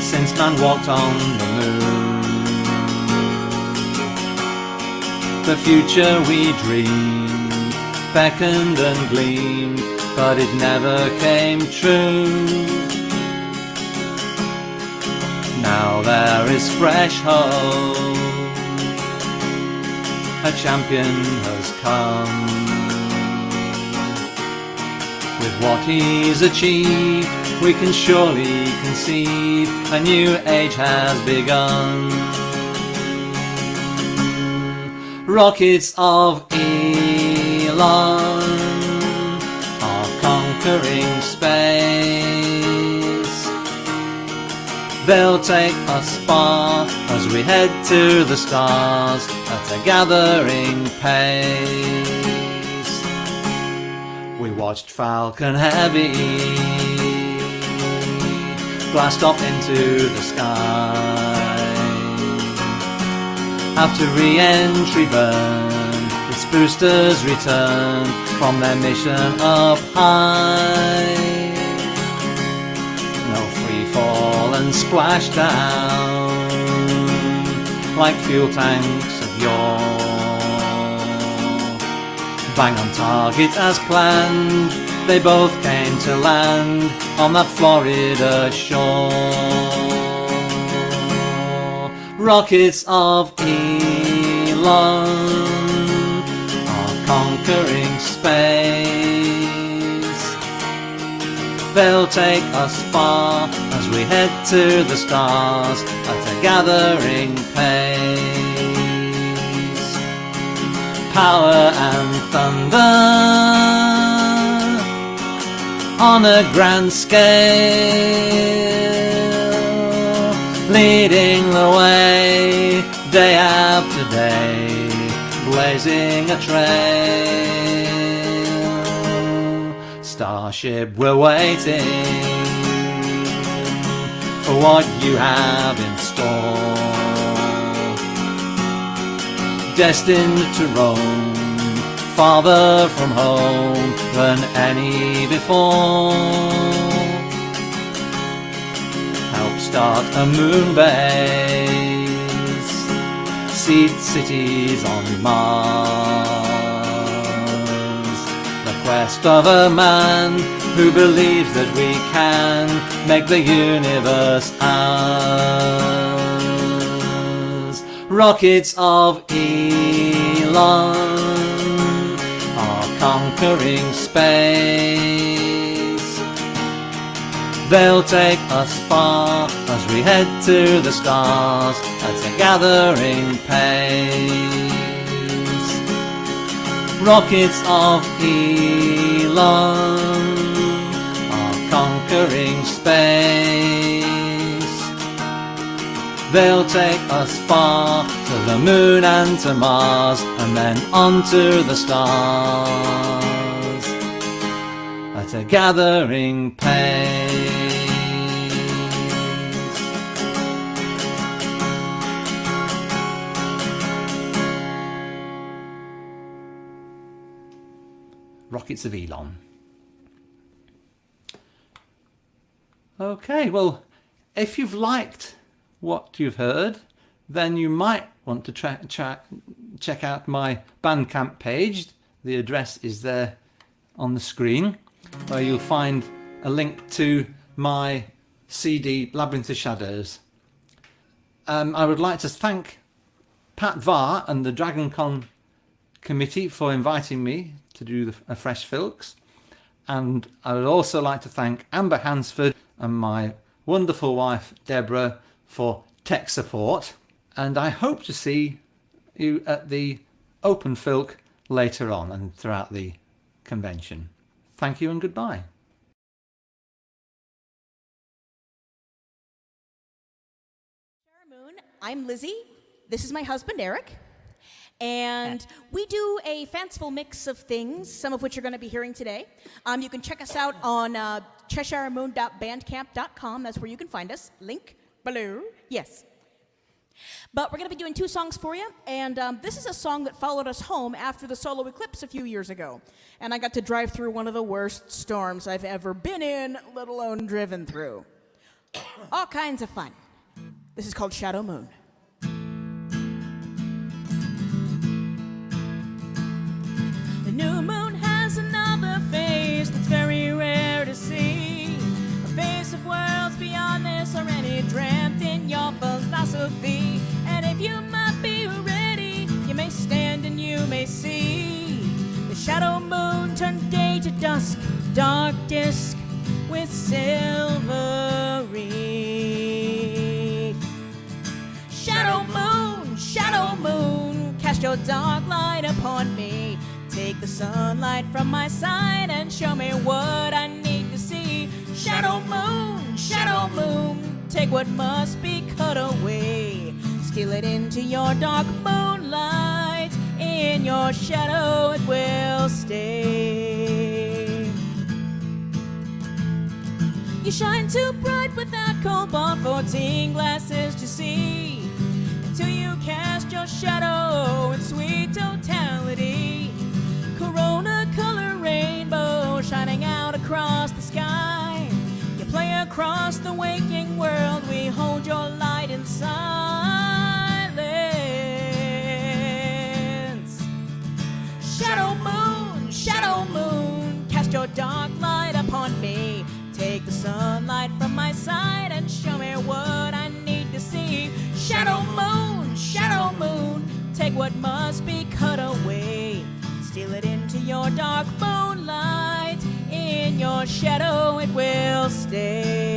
since man walked on the moon. The future we dreamed beckoned and gleamed, but it never came true. Now there is fresh hope, a champion has come. With what he's achieved, we can surely conceive a new age has begun. Rockets of Elon are conquering space. They'll take us far as we head to the stars at a gathering pace. We watched Falcon Heavy blast off into the sky. After re-entry burn, its boosters return from their mission up high. No free fall and splash down like fuel tanks of yore. Bang on target as planned, they both came to land on that Florida shore. Rockets of Elon are conquering space. They'll take us far as we head to the stars at a gathering pace. Power and thunder on a grand scale, leading the way day after day, blazing a trail. Starship, we're waiting for what you have in store. Destined to roam farther from home than any before. Help start a moon base, seed cities on Mars. The quest of a man who believes that we can make the universe ours. Rockets of Elon are conquering space. They'll take us far as we head to the stars at a gathering pace. Rockets of Elon are conquering space. They'll take us far to the moon and to Mars, and then on to the stars at a gathering pace. Rockets of Elon. Okay, well, if you've liked what you've heard, then you might want to check out my Bandcamp page. The address is there on the screen, where you'll find a link to my CD, Labyrinth of Shadows. I would like to thank Pat Varr and the DragonCon committee for inviting me to do a Fresh Filks. And I would also like to thank Amber Hansford and my wonderful wife Deborah for tech support. And I hope to see you at the Open Filk later on and throughout the convention. Thank you and goodbye. Moon, I'm Lizzie. This is my husband, Eric. And we do a fanciful mix of things, some of which you're going to be hearing today. You can check us out on CheshireMoon.bandcamp.com. That's where you can find us. Link below. Yes. But we're going to be doing 2 songs for you. And this is a song that followed us home after the solar eclipse a few years ago. And I got to drive through one of the worst storms I've ever been in, let alone driven through. All kinds of fun. This is called Shadow Moon. The new moon has another face that's very rare to see. A face of worlds beyond this already dreamt in your philosophy. And if you might be ready, you may stand and you may see the shadow moon turn day to dusk, dark disk with silvery. Shadow moon, cast your dark light upon me. Take the sunlight from my side and show me what I need to see. Shadow moon, take what must be cut away. Steal it into your dark moonlight. In your shadow it will stay. You shine too bright without cobalt 14 glasses to see, until you cast your shadow in sweet totality. Corona color rainbow shining out across the sky. You play across the waking world, we hold your light in silence. Shadow moon, cast your dark light upon me. Take the sunlight from my side and show me what I need to see. Shadow moon, take what must be cut away. Steal it into your dark moonlight. In your shadow it will stay.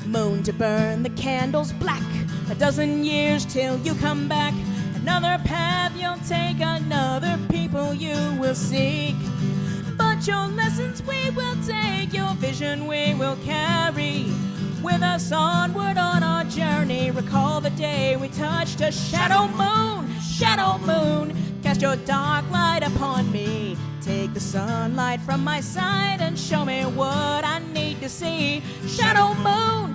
Moon to burn the candles black. 12 years till you come back. Another path you'll take, another people you will seek. But your lessons we will take, your vision we will carry. with us onward on our journey. Recall the day we touched a shadow moon, shadow moon. Cast your dark light upon me. Take the sunlight from my side and show me what I need to see. Shadow moon,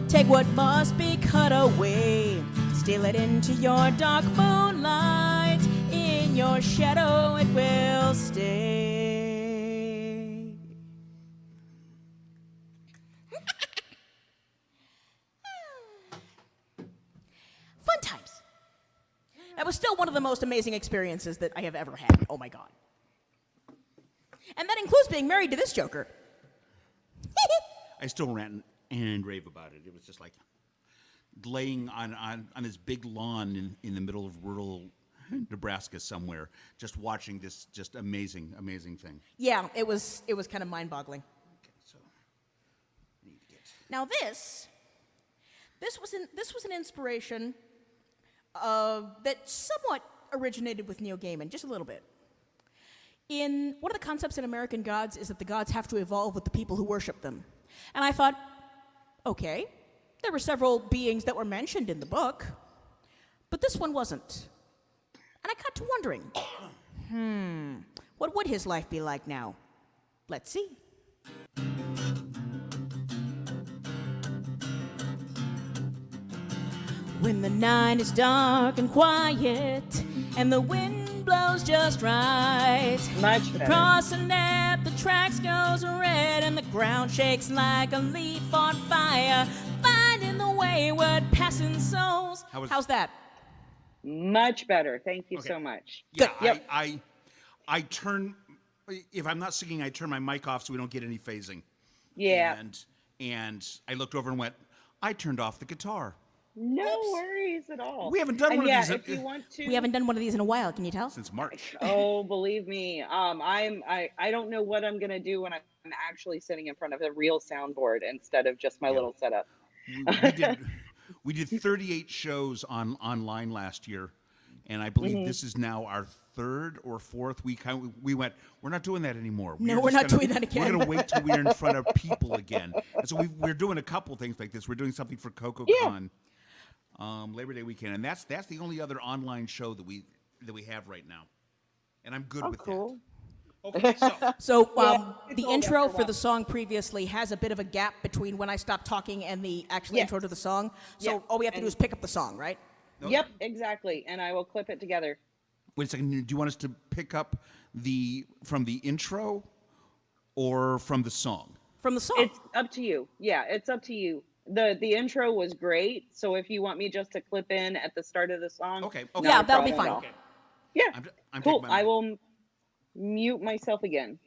take what must be cut away. Steal it into your dark moonlight. In your shadow it will stay. Fun times. That was still one of the most amazing experiences that I have ever had. Oh my God. And that includes being married to this joker. I still rant and rave about it. It was just like laying on this big lawn in the middle of rural Nebraska somewhere, just watching this just amazing thing. Yeah, it was kind of mind-boggling. Okay, so need to get. Now this was an inspiration that somewhat originated with Neil Gaiman, just a little bit. In one of the concepts in American Gods is that the gods have to evolve with the people who worship them. And I thought, okay, there were several beings that were mentioned in the book, but this one wasn't. And I got to wondering, what would his life be like now? Let's see. When the night is dark and quiet, and the wind blows just right, Much better. crossing at the tracks goes red, and the ground shakes like a leaf on fire, finding the wayward passing souls. How's that? Much better. Thank you Okay. so much. Yeah, Yep. I turn. If I'm not singing, I turn my mic off so we don't get any phasing. Yeah. And I looked over and went, I turned off the guitar. No worries at all. We haven't done And one of yeah, these if you want to. We haven't done one of these in a while, can you tell? since March. Oh, believe me. I don't know what I'm gonna do when I'm actually sitting in front of a real soundboard instead of just my little setup. We did 38 shows online last year, and I believe this is now our third or fourth. We went, we're not doing that anymore. No, we're not doing that again. We're going to wait till we're in front of people again. And so we're doing a couple things like this. We're doing something for CocoCon, Labor Day weekend, and that's the only other online show that we have right now. And I'm good with Cool. that. Okay, so So it's the all intro after a for while. the song previously has a bit of a gap between when I stopped talking and the actual Yes. intro to the song. So Yeah, all we have to do and- is pick up the song, right? Yep, exactly. And I will clip it together. wait a second. Do you want us to pick up from the intro or from the song? From the song. It's up to you. Yeah, it's up to you. The intro was great. So if you want me just to clip in at the start of the song, Okay. not Yeah, a that'll be problem at fine. all. Yeah. I'm Cool. taking my I mic. will mute myself again.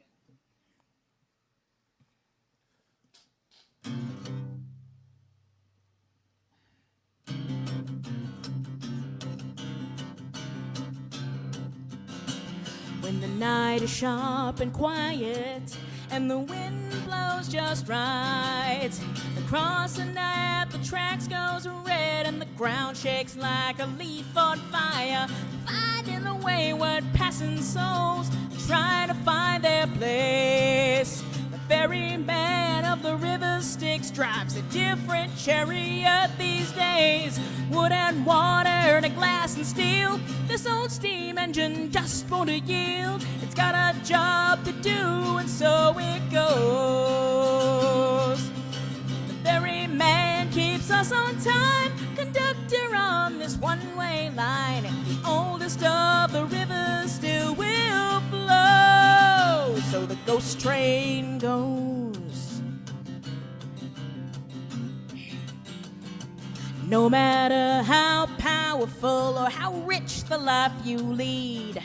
When the night is sharp and quiet, and the wind blows just right, the crossing at the tracks goes red, and the ground shakes like a leaf on fire, finding the wayward passing souls, trying to find their place. The ferryman of the river Styx drives a different chariot these days. Wood and water to glass and steel, this old steam engine just won't yield. It's got a job to do, and so it goes. The ferryman keeps us on time, conductor on this one-way line. The oldest of the rivers still will flow, so the ghost train goes. No matter how powerful or how rich the life you lead,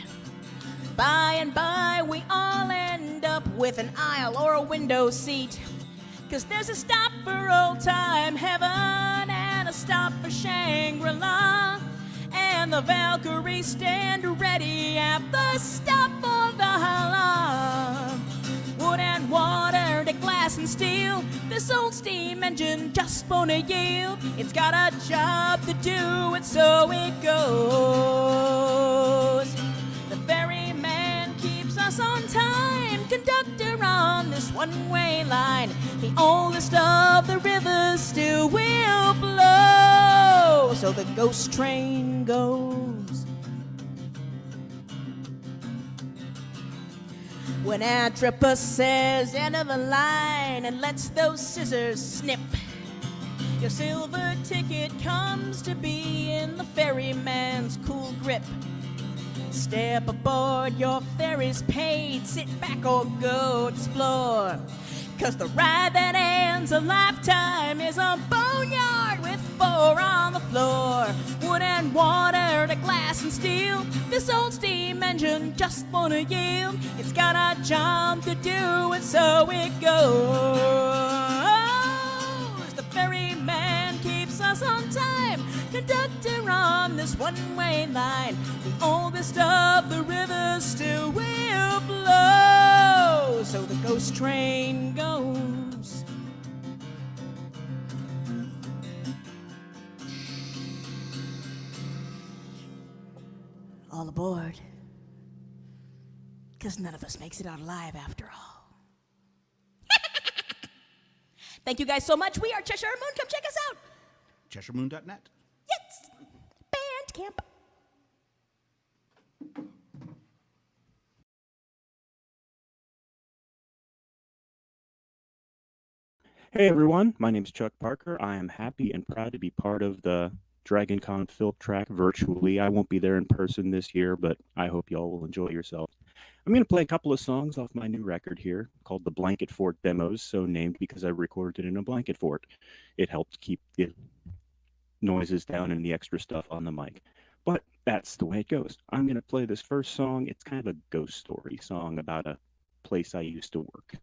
by and by we all end up with an aisle or a window seat. 'Cause there's a stop for old time heaven and a stop for Shangri-La, and the Valkyries stand ready at the stop of Valhalla. Wood and water to glass and steel, this old steam engine just won't yield. It's got a job to do, and so it goes. The ferryman keeps us on time, conductor on this one-way line. The oldest of the rivers still will flow. So the ghost train goes. When Atripus says end of a line and lets those scissors snip, your silver ticket comes to be in the ferryman's cool grip. Step aboard, your ferry's paid, sit back or go explore. 'Cause the ride that ends a lifetime is a boneyard with 4 on the floor. Wood and water to glass and steel, this old steam engine just won't yield. It's got a job to do and so it goes. The ferryman keeps us on time, conductor on this one-way line. The oldest of the rivers still will flow. So the ghost train goes. All aboard. 'Cause none of us makes it out alive after all. Thank you guys so much. We are Cheshire Moon. Come check us out. CheshireMoon.net. Yes. Bandcamp. Hey everyone, my name is Chuck Parker. I am happy and proud to be part of the DragonCon Filk Track virtually. I won't be there in person this year, but I hope y'all will enjoy yourselves. I'm going to play a couple of songs off my new record here called the Blanket Fort Demos, so named because I recorded it in a blanket fort. It helped keep the noises down and the extra stuff on the mic. But that's the way it goes. I'm going to play this first song. It's kind of a ghost story song about a place I used to work.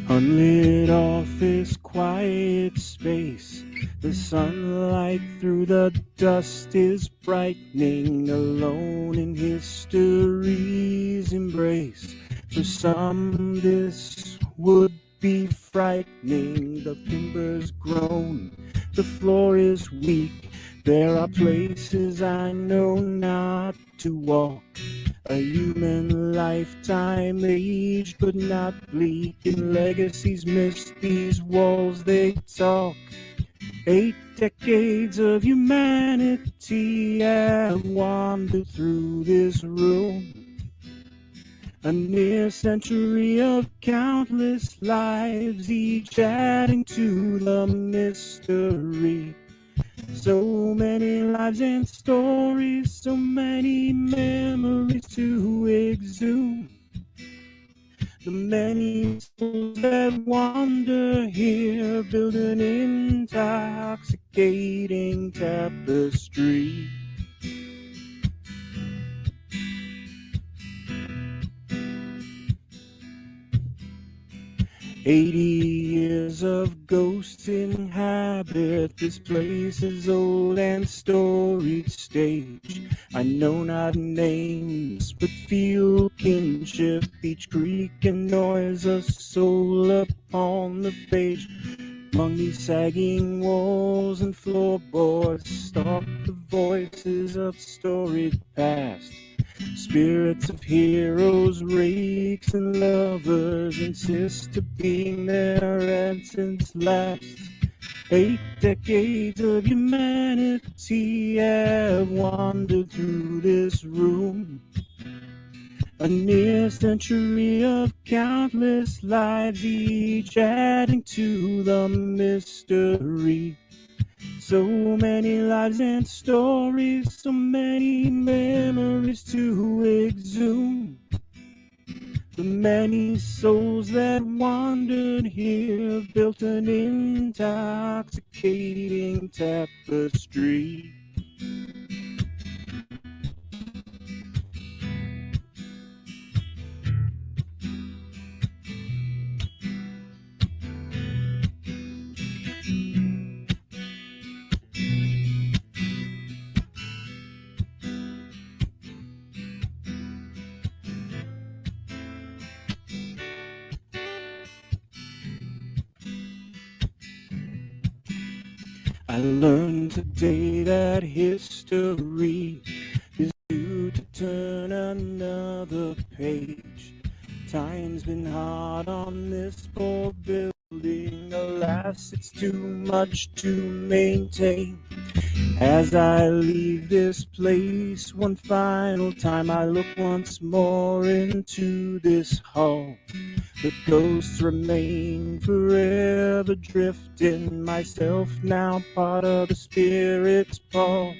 Unlit office, quiet space. The sunlight through the dust is brightening, alone in history's embrace. For some, this would be frightening. The timbers groan, the floor is weak. There are places I know not to walk. A human lifetime aged but not bleak. And legacies miss these walls they talk. 8 decades of humanity have wandered through this room. A near century of countless lives, each adding to the mystery. So many lives and stories, so many memories to exhume. The many souls that wander here build an intoxicating tapestry. $80 years of ghosts inhabit this place's old and storied stage. I know not names, but feel kinship. Each creak and noise a soul upon the page. Among these sagging walls and floorboards stalk the voices of storied past. Spirits of heroes, rakes, and lovers insist to being their essence last. 8 decades of humanity have wandered through this room. A near century of countless lives, each adding to the mystery. So many lives and stories, so many memories to exhume. The many souls that wandered here built an intoxicating tapestry. I learned today that history is due to turn another page. Time's been hard on this poor building. Alas, it's too much to maintain. As I leave this place one final time, I look once more into this hall. The ghosts remain forever drifting, myself now part of the spirit's pall.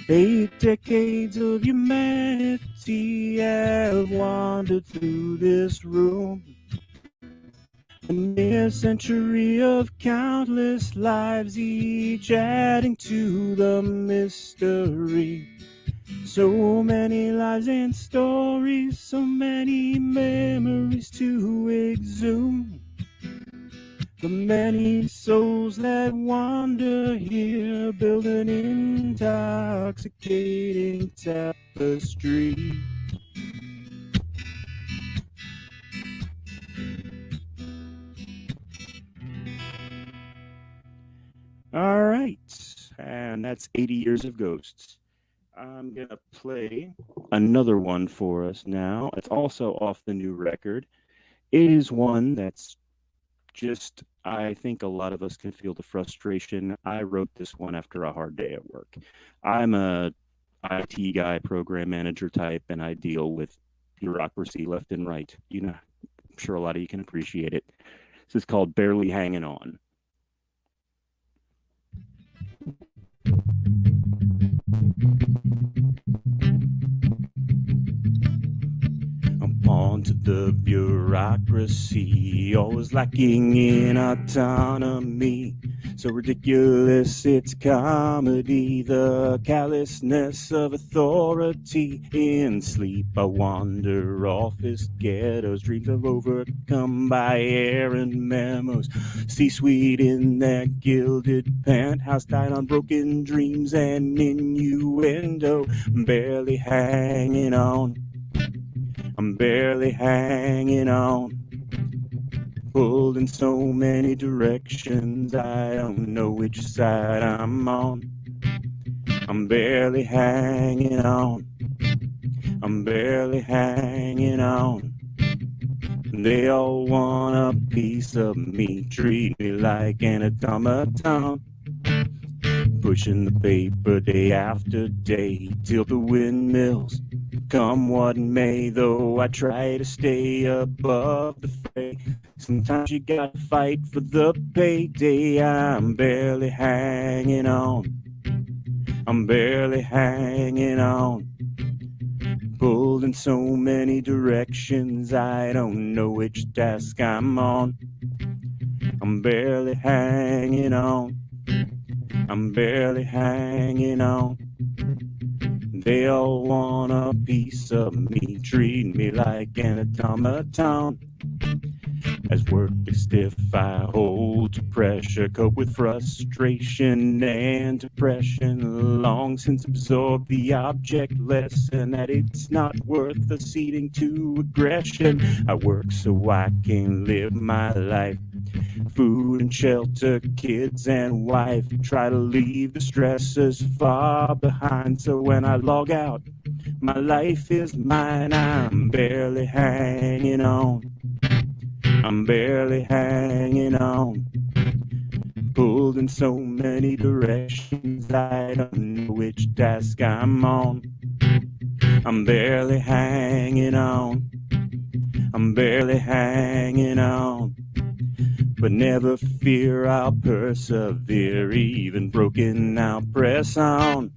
8 decades of humanity have wandered through this room. A near century of countless lives, each adding to the mystery. So many lives and stories, so many memories to exhume. The many souls that wander here build an intoxicating tapestry. All right, and that's 80 Years of Ghosts. I'm going to play another one for us now. It's also off the new record. It is one that's just, I think a lot of us can feel the frustration. I wrote this one after a hard day at work. I'm a IT guy, program manager type, and I deal with bureaucracy left and right. You know, I'm sure a lot of you can appreciate it. This is called Barely Hanging On. On to the bureaucracy, always lacking in autonomy. So ridiculous it's comedy, the callousness of authority. In sleep I wander office ghettos, dreams of overcome by errand memos. C-suite in their gilded penthouse, died on broken dreams and innuendo. Barely hanging on, I'm barely hanging on, pulled in so many directions, I don't know which side I'm on. I'm barely hanging on, I'm barely hanging on. They all want a piece of me, treat me like an automaton. Pushing the paper day after day, till the windmills come what may, though I try to stay above the fray. Sometimes you gotta fight for the payday. I'm barely hanging on, I'm barely hanging on, pulled in so many directions, I don't know which desk I'm on. I'm barely hanging on, I'm barely hanging on. They all want a piece of me, treat me like an automaton. As work is stiff, I hold to pressure, cope with frustration and depression. Long since absorbed the object lesson that it's not worth acceding to aggression. I work so I can live my life, food and shelter, kids and wife. Try to leave the stressors far behind, so when I log out, my life is mine. I'm barely hanging on, I'm barely hanging on, pulled in so many directions, I don't know which desk I'm on. I'm barely hanging on, I'm barely hanging on, but never fear, I'll persevere. Even broken, I'll press on.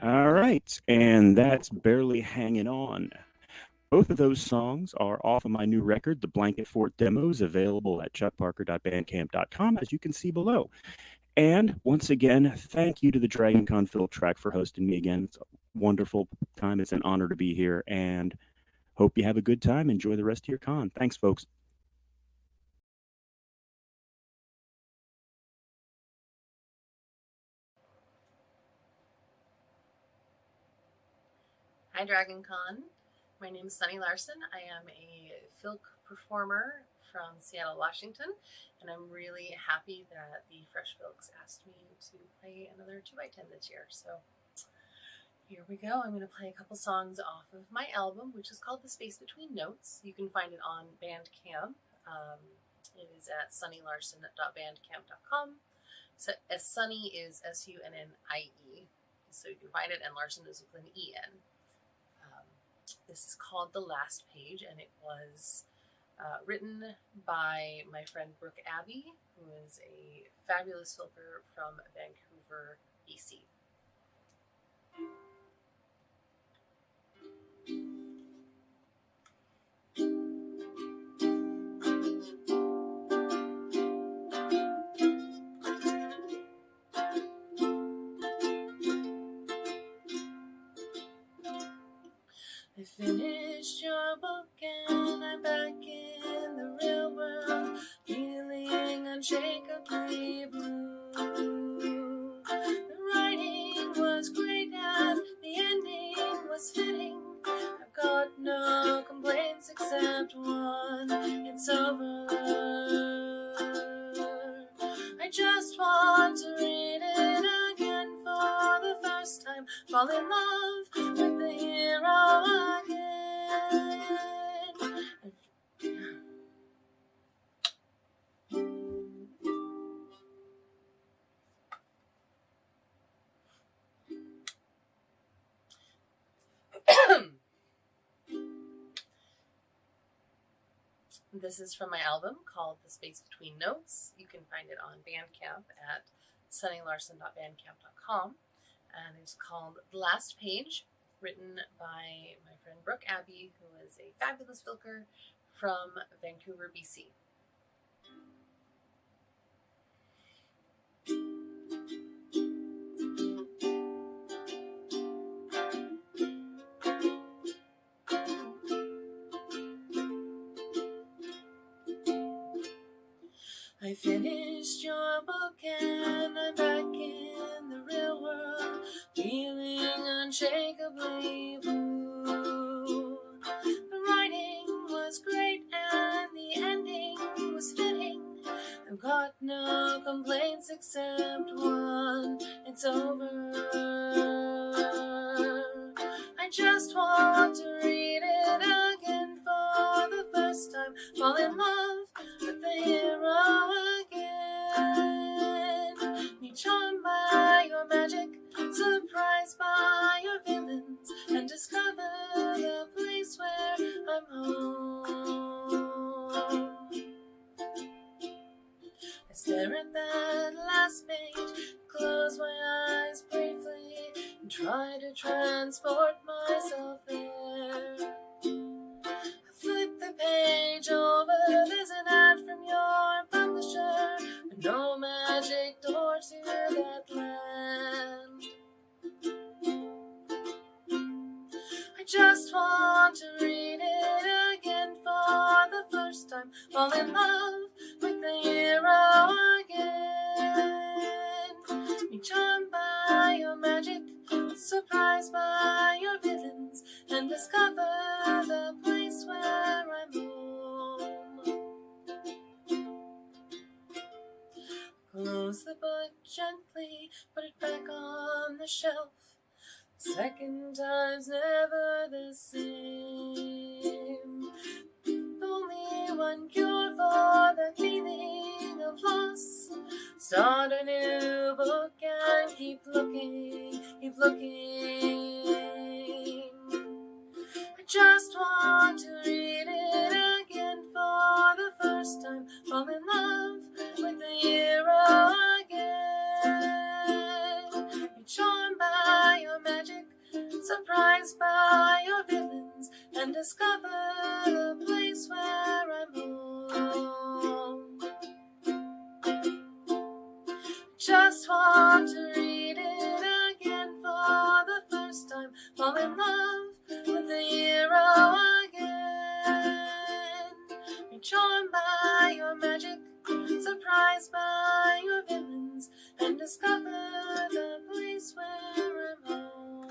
All right, and that's Barely Hanging On. Both of those songs are off of my new record, The Blanket Fort Demos, available at chuckparker.bandcamp.com, as you can see below. And once again, thank you to the Dragon Con Fill Track for hosting me again. It's a wonderful time. It's an honor to be here, and hope you have a good time. Enjoy the rest of your con. Thanks, folks. Hi, DragonCon. My name is Sunny Larson. I am a filk performer from Seattle, Washington, and I'm really happy that the Fresh Filks asked me to play another 2x10 this year. So here we go. I'm going to play a couple songs off of my album, which is called The Space Between Notes. You can find it on Bandcamp. It is at sunnylarson.bandcamp.com. So Sunny is S-U-N-N-I-E. So you can find it, and Larson is with an E-N. This is called The Last Page, and it was written by my friend Brooke Abbey, who is a fabulous filker from Vancouver, BC. I finished your book and I'm back in the real world, feeling unshakably blue. The writing was great and the ending was fitting. I've got no complaints except one, it's over. I just want to read it again for the first time, fall in love with the hero again. This is from my album called The Space Between Notes. You can find it on Bandcamp at sunnylarson.bandcamp.com. And it's called The Last Page, written by my friend Brooke Abbey, who is a fabulous filker from Vancouver, BC. I finished your book and I'm back in the real world, feeling unshakably blue. The writing was great and the ending was fitting. I've got no complaints except one, it's over. I just want to read it again for the first time, fall in love with the hero again. Be charmed by your magic, surprised by your villains, and discover the place where I'm home. I stare at that last page, close my eyes briefly, and try to transport myself there. I flip the page over, there's an ad from your publisher, but no magic door to that land. I just want to read it again for the first time, fall in love with the hero again. Be charmed by your magic, surprised by your villains, and discover the place where I'm home. Close the book gently, put it back on the shelf. Second time's never the same. Only one cure for the feeling of loss. Start a new book and keep looking, keep looking. I just want to read it again for the first time, fall in love with the hero again. Be charmed by your magic, surprised by your villains, and discover the place where I'm home. Just want to read it again for the first time, fall in love with the hero again. Be charmed by your magic, surprised by your villains, and discover the place where I'm home.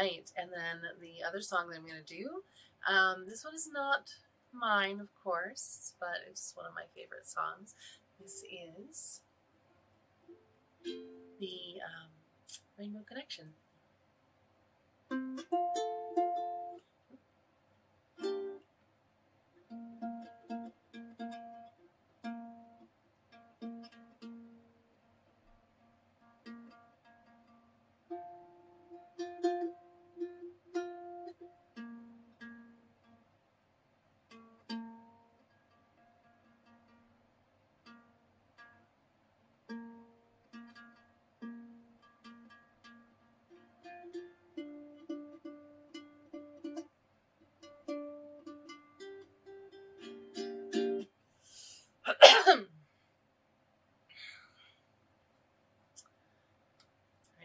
right. And then the other song that I'm going to do, this one is not mine, of course, but it's one of my favorite songs. This is the Rainbow Connection.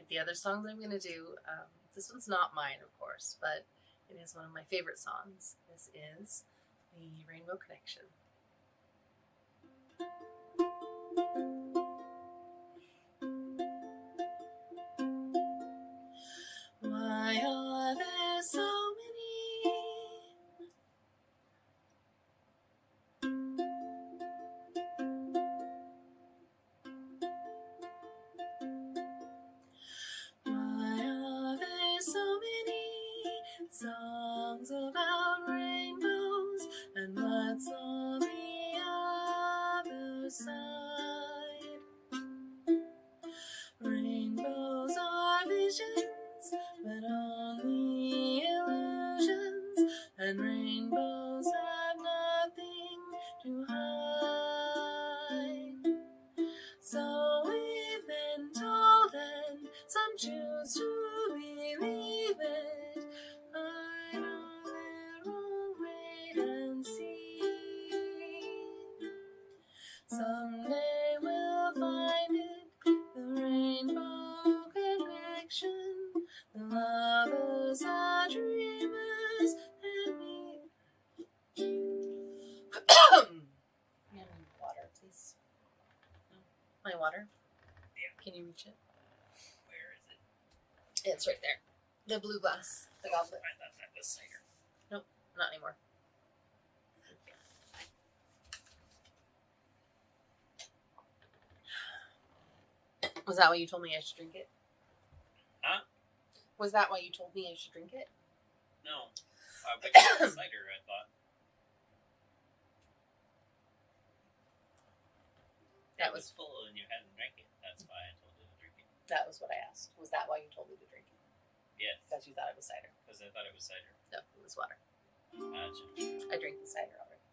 The other song that I'm going to do, this one's not mine, of course, but it is one of my favorite songs. This is the Rainbow Connection. Why are there so many songs about rainbows, and what's on the other side? Rainbows are visions, but only illusions, and rainbows have nothing to hide. So we've been told, and some choose to believe it. I know they're wrong, wait and see. Someday we'll find it, the rainbow connection. The lovers are dreamers, and we. Water, please. No. My water? Yeah. Can you reach it? Where is it? It's right there. The blue glass. The goblet. I thought that was cider. Nope, not anymore. Was that why you told me I should drink it? Huh? Was that why you told me I should drink it? No. But it was cider, I thought. That It was full and you hadn't drank it. That's why I told you to drink it. That was what I asked. Was that why you told me to drink it? Yes. Because you thought it was cider. Because I thought it was cider. No, it was water. Gotcha. I drank the cider already.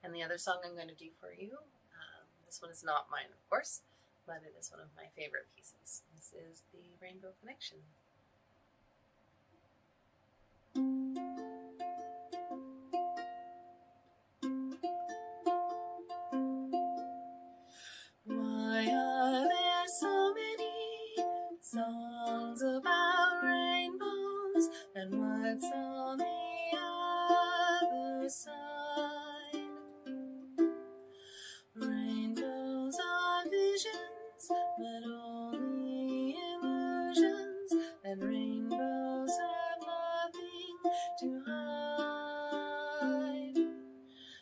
And the other song I'm going to do for you, this one is not mine, of course, but it is one of my favorite pieces. This is the Rainbow Connection. Why are there so many songs about rainbows, and what's on the other side? Rainbows are visions, but only illusions, and rainbows have nothing to hide.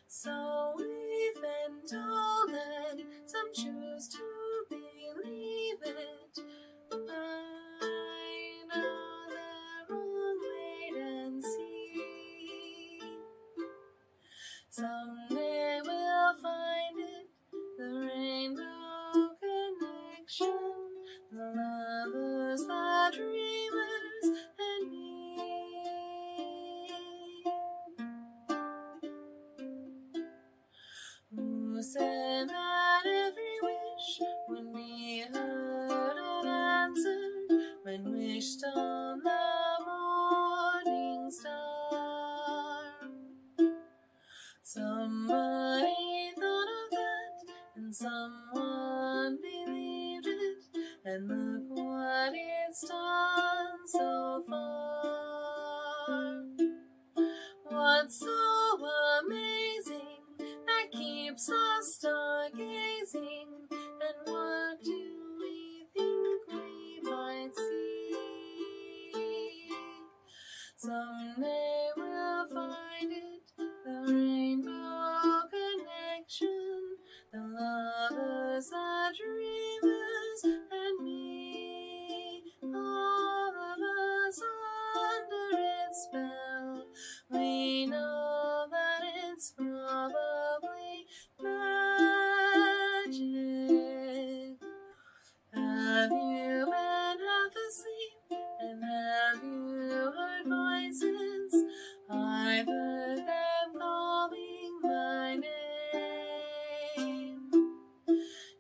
So we've been told, and some choose to believe it. I know they're wrong, wait and see. Someday we'll find it, the rainbow connection. The lovers, the dreamers, and me. Who said that every wish would be heard and answered when wished on someone believed it, and look what it's done so far. What's so amazing that keeps us stargazing, and what do we think we might see? Someday we'll find it, the rainbow connection, the lovers, the dreamers, and me. All of us under its spell. We know that it's probably magic. Have you been half asleep? And have you heard voices? I've heard them calling my name.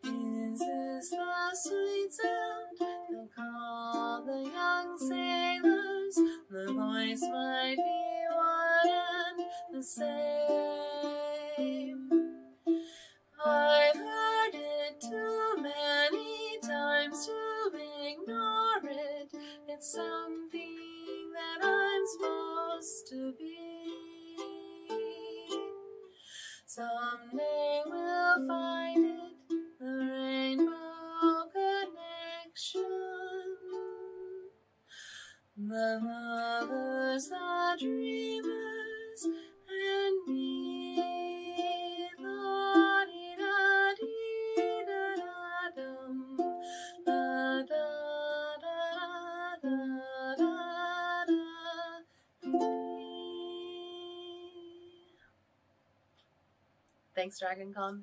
Is this the sweet sound that called the young sailors? The voice might be one and the same. I've heard it too many times to ignore it. It's something that I'm supposed to be. Someday we'll find it, the rainbow connection. The lovers, the dreamers, and me. La-di-da-dee-da-da-dum. La-da-da-da-da-da. Thanks, DragonCon.